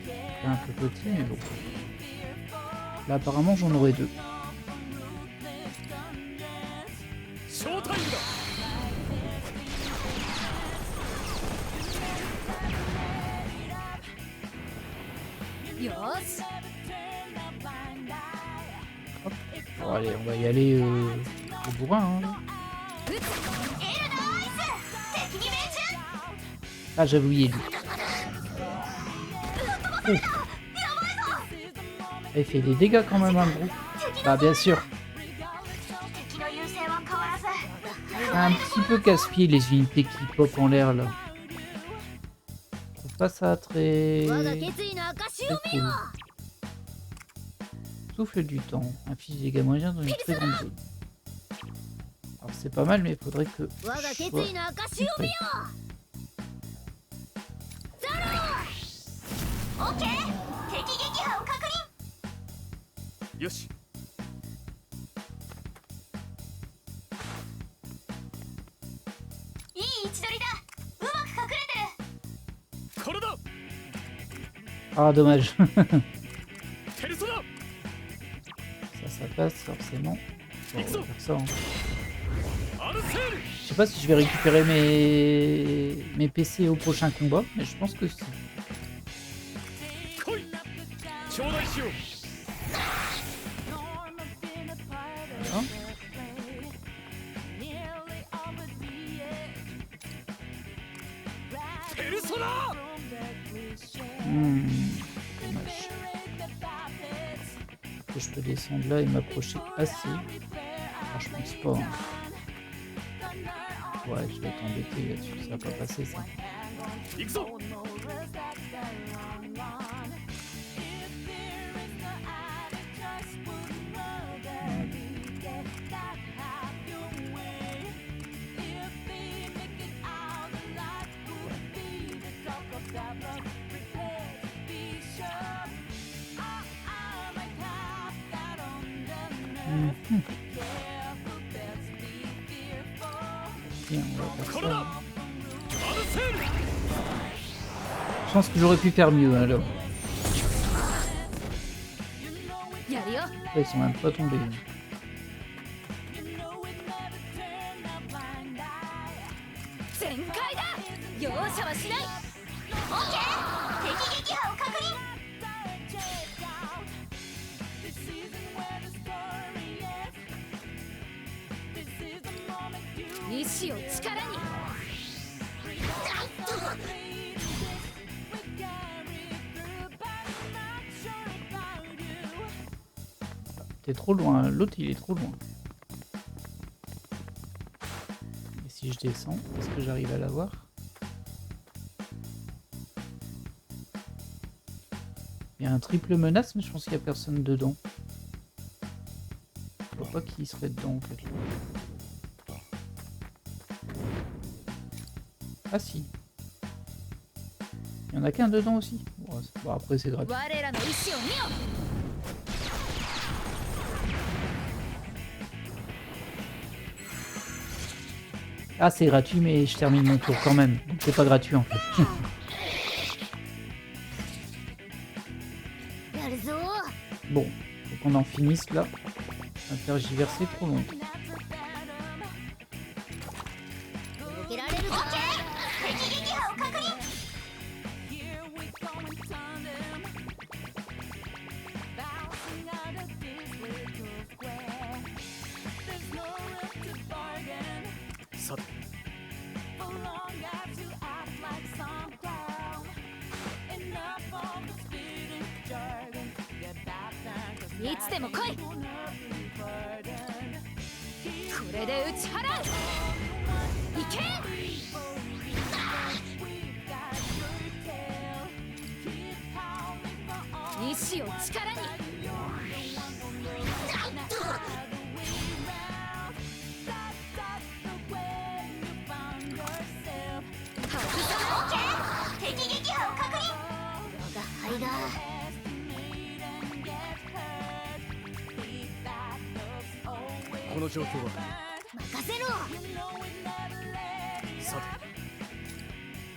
C'est un peu petit, mais bon. Là, apparemment, j'en aurai 2. Hop. Bon, allez, on va y aller au bourrin. Hein. Ah, j'avais oublié lui. Oh. Il fait des dégâts quand même, hein, gros. Bah, bien sûr. Un petit peu casse-pied les unités qui pop en l'air là. Je trouve pas ça très cool. Souffle du temps. Inflige des dégâts moyens dans une très grande zone. Alors c'est pas mal, mais il faudrait que je sois prêt. Yoshi. Ah dommage. Persona. Ça passe forcément. Bon, on va faire ça, hein. Arcel. Je sais pas si je vais récupérer mes PC au prochain combat, mais je pense que si. Koi. Chodai shio. Voilà. Persona. Dommage. Que je peux descendre là et m'approcher assez. Ah, je pense pas. Hein. Ouais, je vais être embêté là-dessus, ça va pas passer ça. Ikuzo. Bien, on va faire ça. Arcel. Je pense que j'aurais pu faire mieux hein, là. Là, ils sont même pas tombés. T'es trop loin, l'autre il est trop loin. Et si je descends, est-ce que j'arrive à l'avoir? Il y a un triple menace, mais je pense qu'il n'y a personne dedans. Je vois pas qui serait dedans en fait. Ah si. Il y en a qu'un dedans aussi. Bon, après c'est gratuit. Ah c'est gratuit mais je termine mon tour quand même. Donc c'est pas gratuit en fait. Bon, faut qu'on en finisse là. On va tergiverser trop longtemps.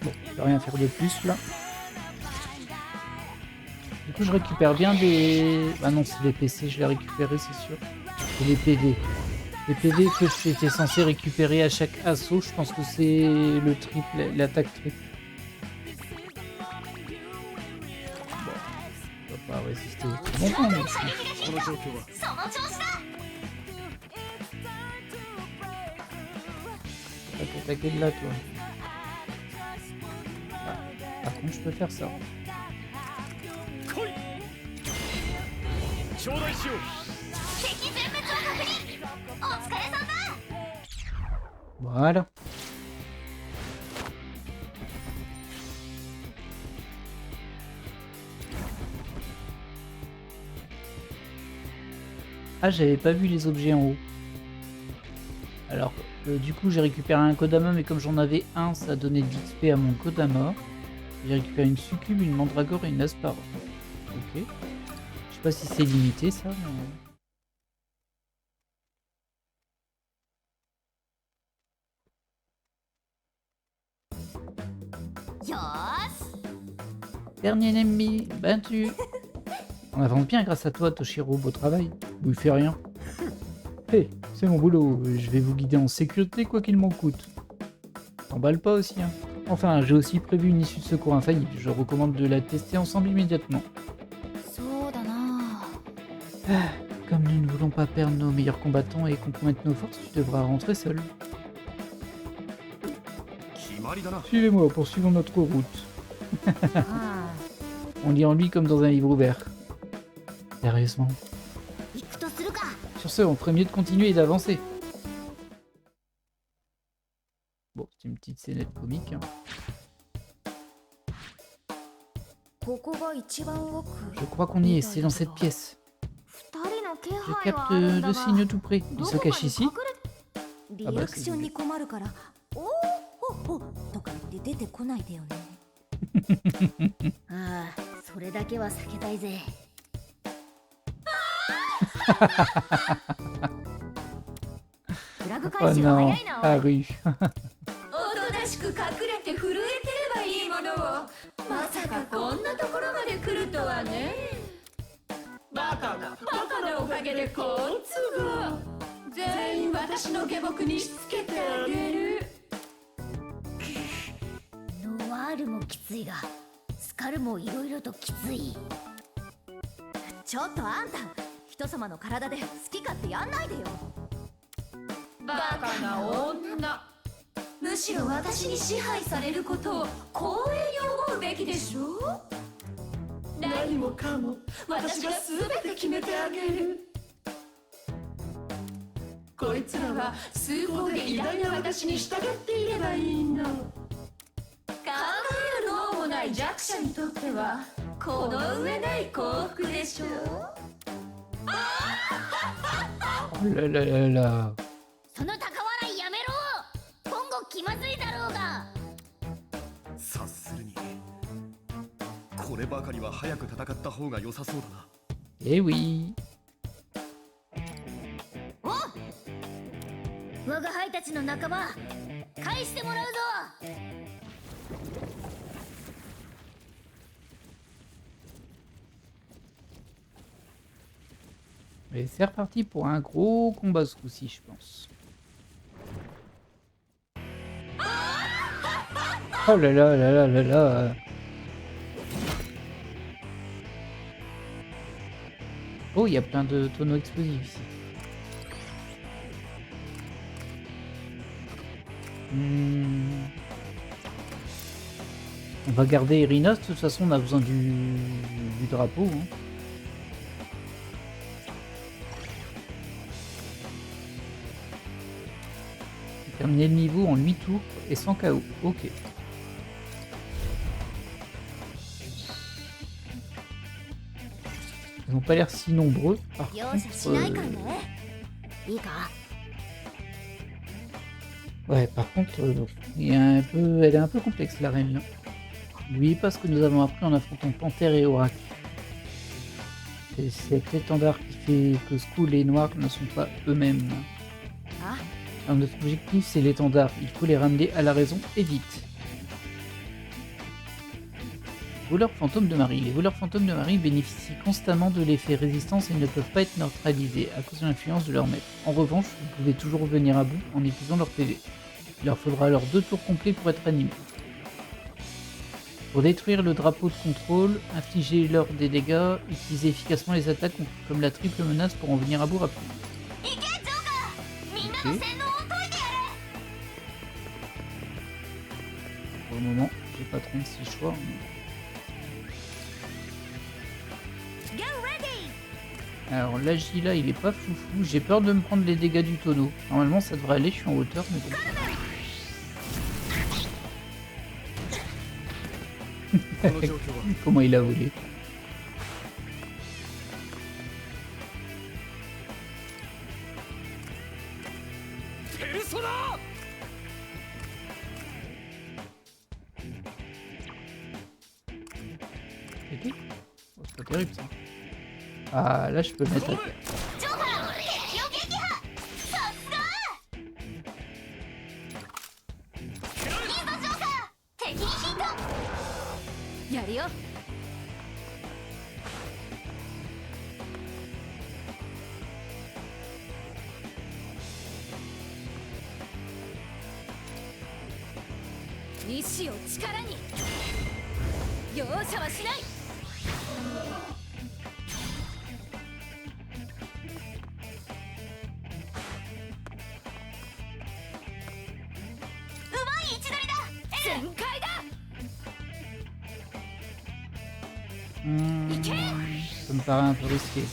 Bon, je peux rien faire de plus là. Du coup, je récupère bien des... Ah non, c'est les PC, je l'ai récupéré, c'est sûr. Et les PV. Les PV que j'étais censé récupérer à chaque assaut, je pense que c'est le triple, l'attaque triple. Bon, on va pas résister longtemps, mais... Faut pas t'attaquer de là, toi. Ah, par contre, je peux faire ça. Voilà. Ah, j'avais pas vu les objets en haut. Alors, du coup, j'ai récupéré un Kodama, mais comme j'en avais un, ça donnait de l'XP à mon Kodama. J'ai récupéré une Succube, une Mandragore et une Aspara. Ok. Je sais pas si c'est limité, ça, mais... Dernier ennemi, battu. On avance bien grâce à toi, Toshiro, beau travail. Vous fait rien. Hé, c'est mon boulot, je vais vous guider en sécurité quoi qu'il m'en coûte. T'emballe pas aussi, hein. Enfin, j'ai aussi prévu une issue de secours infaillible, je recommande de la tester ensemble immédiatement. Ah, comme nous ne voulons pas perdre nos meilleurs combattants et compromettre nos forces, tu devras rentrer seul. Suivez-moi, poursuivons notre route. On lit en lui comme dans un livre ouvert. Sérieusement. Sur ce, on ferait mieux de continuer et d'avancer. Bon, c'est une petite scénette comique. Hein. Je crois qu'on y est, c'est dans cette pièce. Je capte deux signaux tout près. Ils se cachent ici. Ah bah, c'est... Oh non, ah oui.ちょっとあんた、人様の体で好き勝手やんないでよ。バカな女。むしろ私に支配されることを光栄に思うべきでしょ。何もかも私が全て決めてあげる。こいつらは崇高で偉大な私に従っていればいいの。考える脳もない弱者にとってはこの上ない幸福でしょ。Oh là là là là. その高笑いやめろ。今後気まずいだろうが。察するにこればかりは早く戦った方が良さそうだな。Eh oui. 我が輩たちの仲間返してもらうぞ。Et c'est reparti pour un gros combat ce coup-ci, je pense. Oh là là là là là là. Oh, il y a plein de tonneaux explosifs ici. On va garder Erinos, de toute façon on a besoin du drapeau. Hein. Terminer le niveau en 8 tours et sans KO. Ok. Ils n'ont pas l'air si nombreux. Par contre, ouais, par contre, il y a un peu, elle est un peu complexe la reine là. N'oubliez pas ce que nous avons appris en affrontant Panthère et Oracle. C'est cet étendard qui fait que Skull et Noir ne sont pas eux-mêmes. Alors, notre objectif, c'est l'étendard. Il faut les ramener à la raison et vite. Voleurs fantômes de marine. Les voleurs fantômes de marine bénéficient constamment de l'effet résistance et ne peuvent pas être neutralisés à cause de l'influence de leur maître. En revanche, vous pouvez toujours venir à bout en épuisant leur PV. Il leur faudra alors 2 tours complets pour être animés. Pour détruire le drapeau de contrôle, infligez-leur des dégâts, utilisez efficacement les attaques comme la triple menace pour en venir à bout rapidement. Okay. Pour le moment, j'ai pas 36 choix. Alors l'agi là, il est pas foufou. J'ai peur de me prendre les dégâts du tonneau. Normalement, ça devrait aller, je suis en hauteur, mais bon. Comment il a volé. C'est tout. Oh, c'est pas terrible ça. Ah là je peux le mettre à terre. やるよ。意志を力に。容赦はしない。うまい位置取りだ。全開だ。 Ça me paraît un peu risqué ça.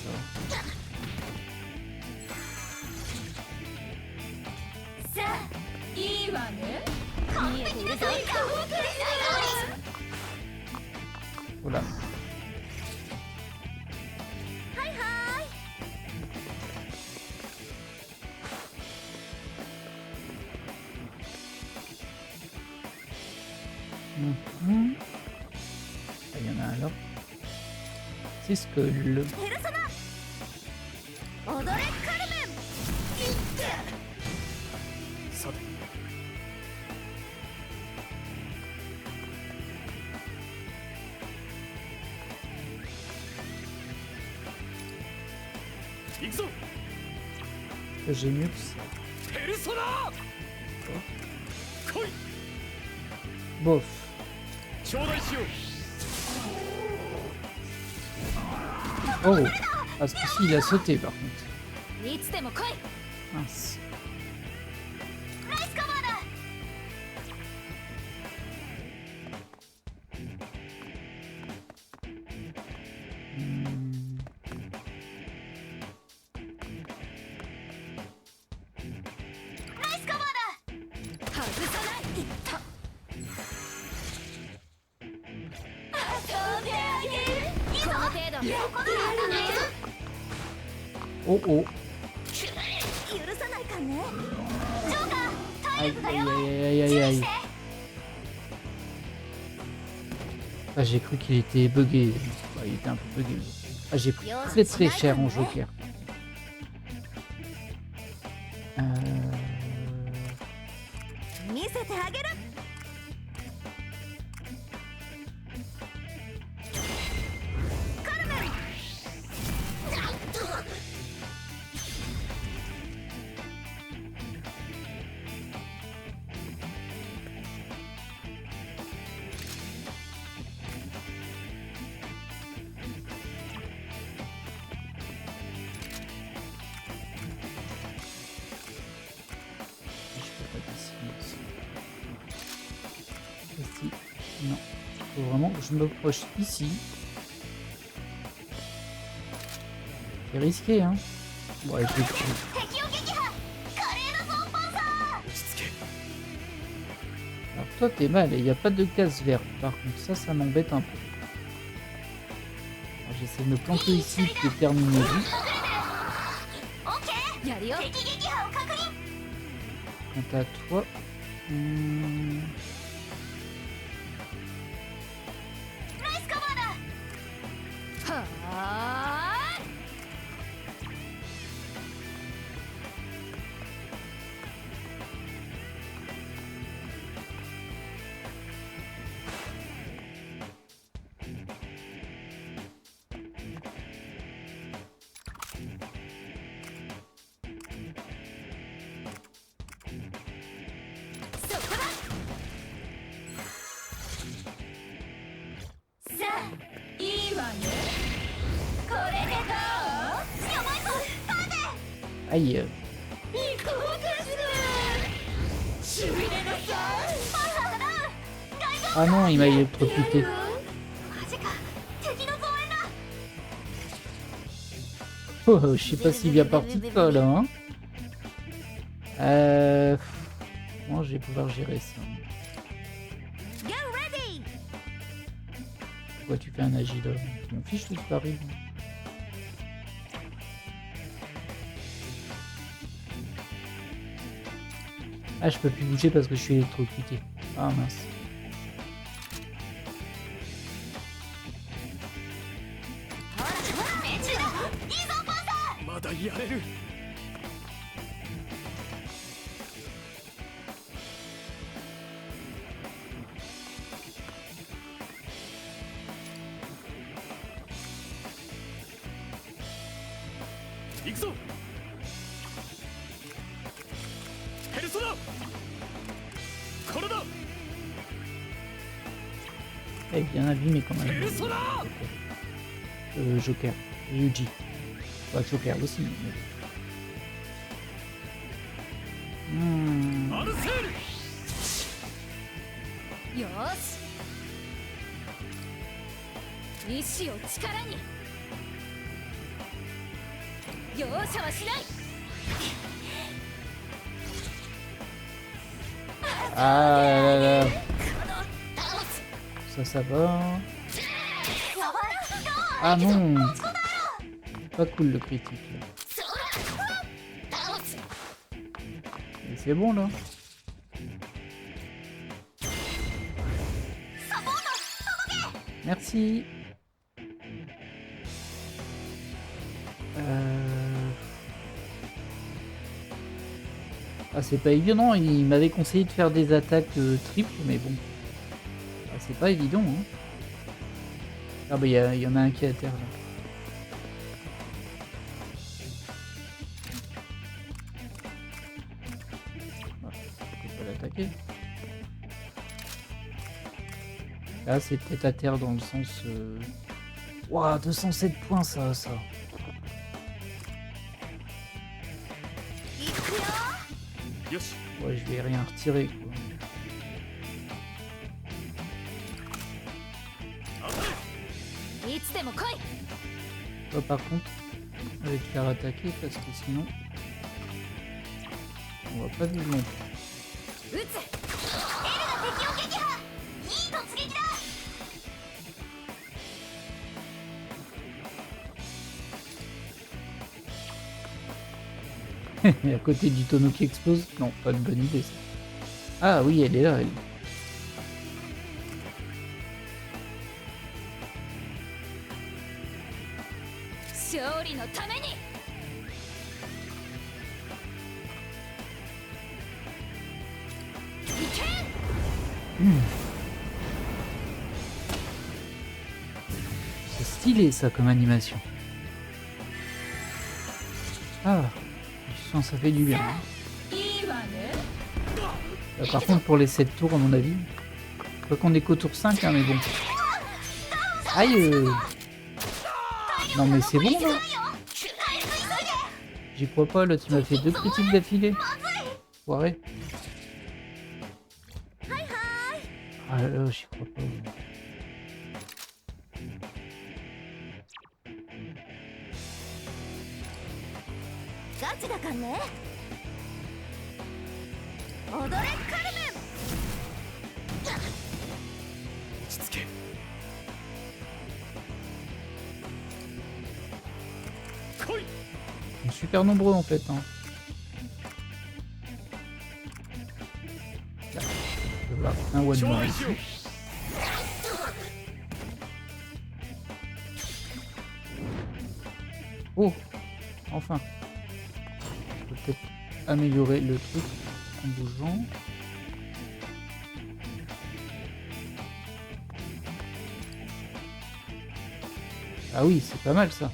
Voilà. Il y en a un là. C'est ce que le... J'ai mieux que ça. Bof. Oh, ah, ce coup-ci il a sauté par contre. Mince. Oh oh. Aïe aïe aïe aïe aïe. Ah, j'ai cru qu'il était bugué. Ah, il était un peu bugué. Ah, j'ai pris très très cher en joker. Non, faut vraiment que je me proche ici. C'est risqué, hein. Bon, écoute. Alors toi t'es mal, il n'y a pas de case verte. Par contre ça m'embête un peu. J'essaie de me planter ici et de terminer vite. Quant à toi... Aïe. Ah non, il m'a électrocuté. Oh, je sais pas s'il est bien parti de ça là. Hein. Moi, je vais pouvoir gérer ça. Pourquoi tu fais un agi là? Je m'en fiche tout ce qui arrive. Ah, je peux plus bouger parce que je suis électrocuté. Ah mince. Eh bien abîmé quand même. Joker. Yuji. Bah, Joker aussi. Mais... よし意志を力に容赦はしない Ah là là. Ça va. Ah non. Pas cool le critique là. Mais c'est bon là. Merci. Ah, c'est pas évident, il m'avait conseillé de faire des attaques triples, mais bon. Ah, c'est pas évident. Hein. Ah bah il y en a un qui est à terre là. Ah, je peux pas l'attaquer. Là c'est peut-être à terre dans le sens... Ouah, 207 points ça. Ouais, je vais rien retirer quoi. Toi par contre, je vais te faire attaquer parce que sinon on va pas vivre longtemps. Et à côté du tonneau qui explose, non, pas une bonne idée ça. Ah oui, elle est là, elle. C'est stylé ça comme animation. Ah, je sens ça fait du bien. Hein. Par contre pour les 7 tours à mon avis, je crois qu'on est qu'au tour 5 hein, mais bon. Aïe non mais c'est bon là. J'y crois pas, l'autre il m'a fait 2 critiques d'affilée. Foiré. Ah là là, j'y crois pas. Ils sont super nombreux en fait. Hein. Là, voilà, un one more ici. Oh, enfin. Je peux peut-être améliorer le truc en bougeant. Ah oui, c'est pas mal ça.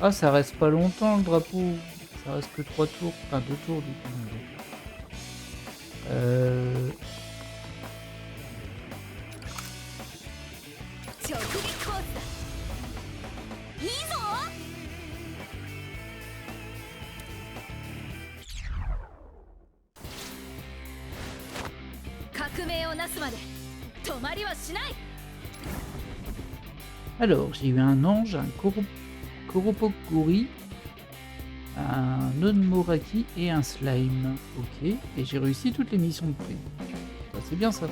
Ah, ça reste pas longtemps le drapeau. Ça reste que 3 tours. Enfin 2 tours du coup. をなすまで止まりはしない。 Alors, j'ai eu un ange, un Koropokuri, un Nonmoraki et un slime. Ok, et j'ai réussi toutes les missions de prix. Ça, c'est bien ça.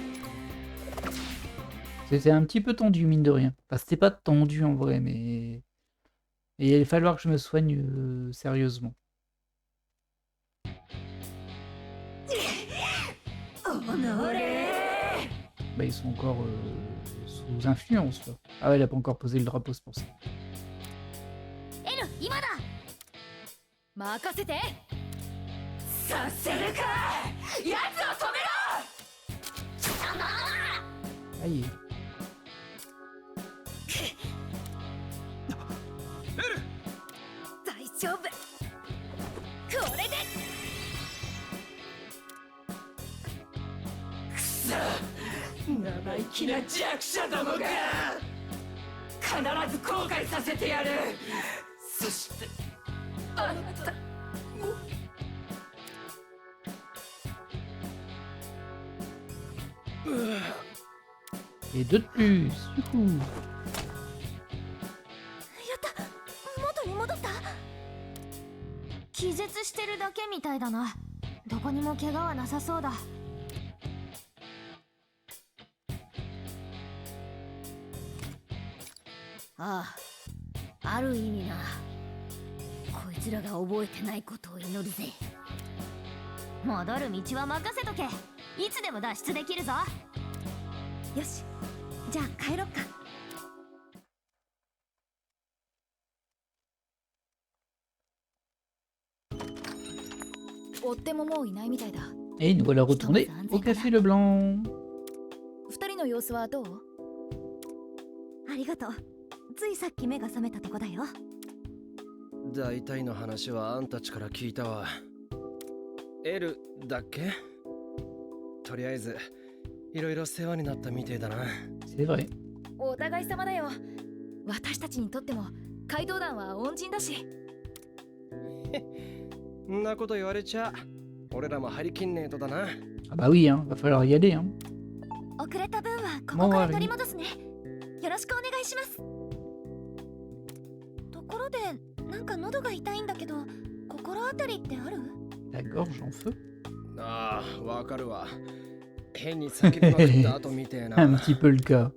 C'était un petit peu tendu, mine de rien. Enfin, c'était pas tendu en vrai, mais... Et il allait falloir que je me soigne sérieusement. Bah, ils sont encore sous influence, là. Ah ouais, il a pas encore posé le drapeau, c'est pour ça. エル、今だ。任せて。させるか。奴を止めろ。 Aïe. エル、大丈夫。これで。くそ、生意気な弱者どもが。必ず後悔させてやる。そしてあなた。 Et deux de plus. Youhou. やった元に戻った。気絶してるだけみたいだな。どこにも怪我はなさそうだ。ああ、ある意味な。こいつらが覚えてないことを祈るぜ。戻る道は任せとけ。いつでも脱出できるぞ。よし、じゃあ帰ろっか。追ってももういないみたいだ。 Et nous voilà retournés au Café Leblanc. 二人の様子はどう？ありがとう。ついさっき目が覚めたとこだよ。大体の話はあんたちから聞いたわ。エルだっけ？とりあえずいろいろ世話になったみてえだな。C'est vrai. お互い様だよ。私たちにとっても街道団は恩人だし。んなこと言われちゃ俺らも張り切んねえとだな。Ah bah oui, hein, va falloir y aller. Hein. 遅れた分はここから取り戻すね。よろしくお願いします。ところで、なんか喉が痛いんだけど、心当たりってある？ La gorge en feu. ああ、わかるわ。変に叫びまくった後みてえな。Un petit peu le cas.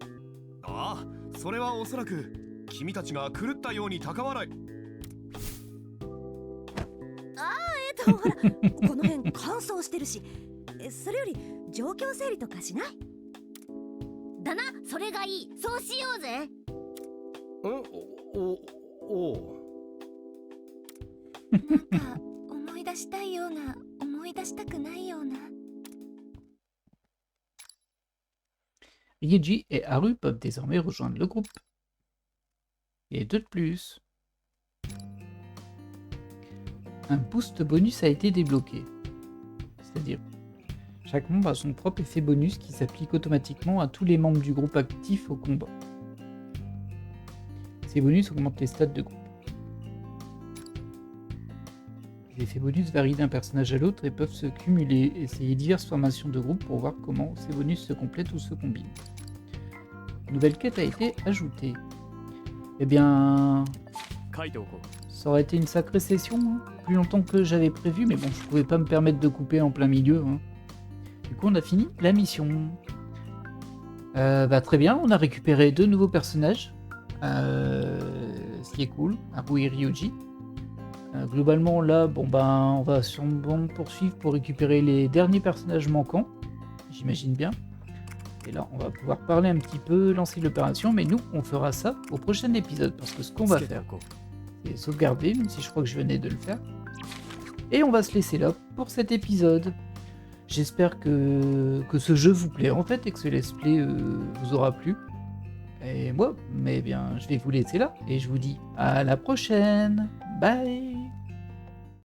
ああ、それはおそらく君たちが狂ったように高笑い。ほら、この辺乾燥してるし、それより状況整理とかしない？だな、それがいい。そうしようぜ。おなんか思い出したいような、思い出したくないような。Ryuji et Haru peuvent désormais rejoindre le groupe. Et deux de plus. Un boost bonus a été débloqué. C'est-à-dire, chaque membre a son propre effet bonus qui s'applique automatiquement à tous les membres du groupe actifs au combat. Ces bonus augmentent les stats de groupe. Les effets bonus varient d'un personnage à l'autre et peuvent se cumuler. Essayez diverses formations de groupe pour voir comment ces bonus se complètent ou se combinent. Une nouvelle quête a été ajoutée. Eh bien... Ça aurait été une sacrée session, hein. Plus longtemps que j'avais prévu, mais bon, je pouvais pas me permettre de couper en plein milieu. Hein. Du coup, on a fini la mission. Très bien, on a récupéré 2 nouveaux personnages, ce qui est cool, Haru et Ryuji. Globalement, là, on va sûrement poursuivre pour récupérer les derniers personnages manquants, j'imagine bien. Et là, on va pouvoir parler un petit peu, lancer l'opération, mais nous, on fera ça au prochain épisode, parce que ce qu'on va faire, c'est sauvegarder, même si je crois que je venais de le faire. Et on va se laisser là pour cet épisode. J'espère que ce jeu vous plaît en fait, et que ce let's play vous aura plu. Et moi, mais bien, je vais vous laisser là, et je vous dis à la prochaine. Bye.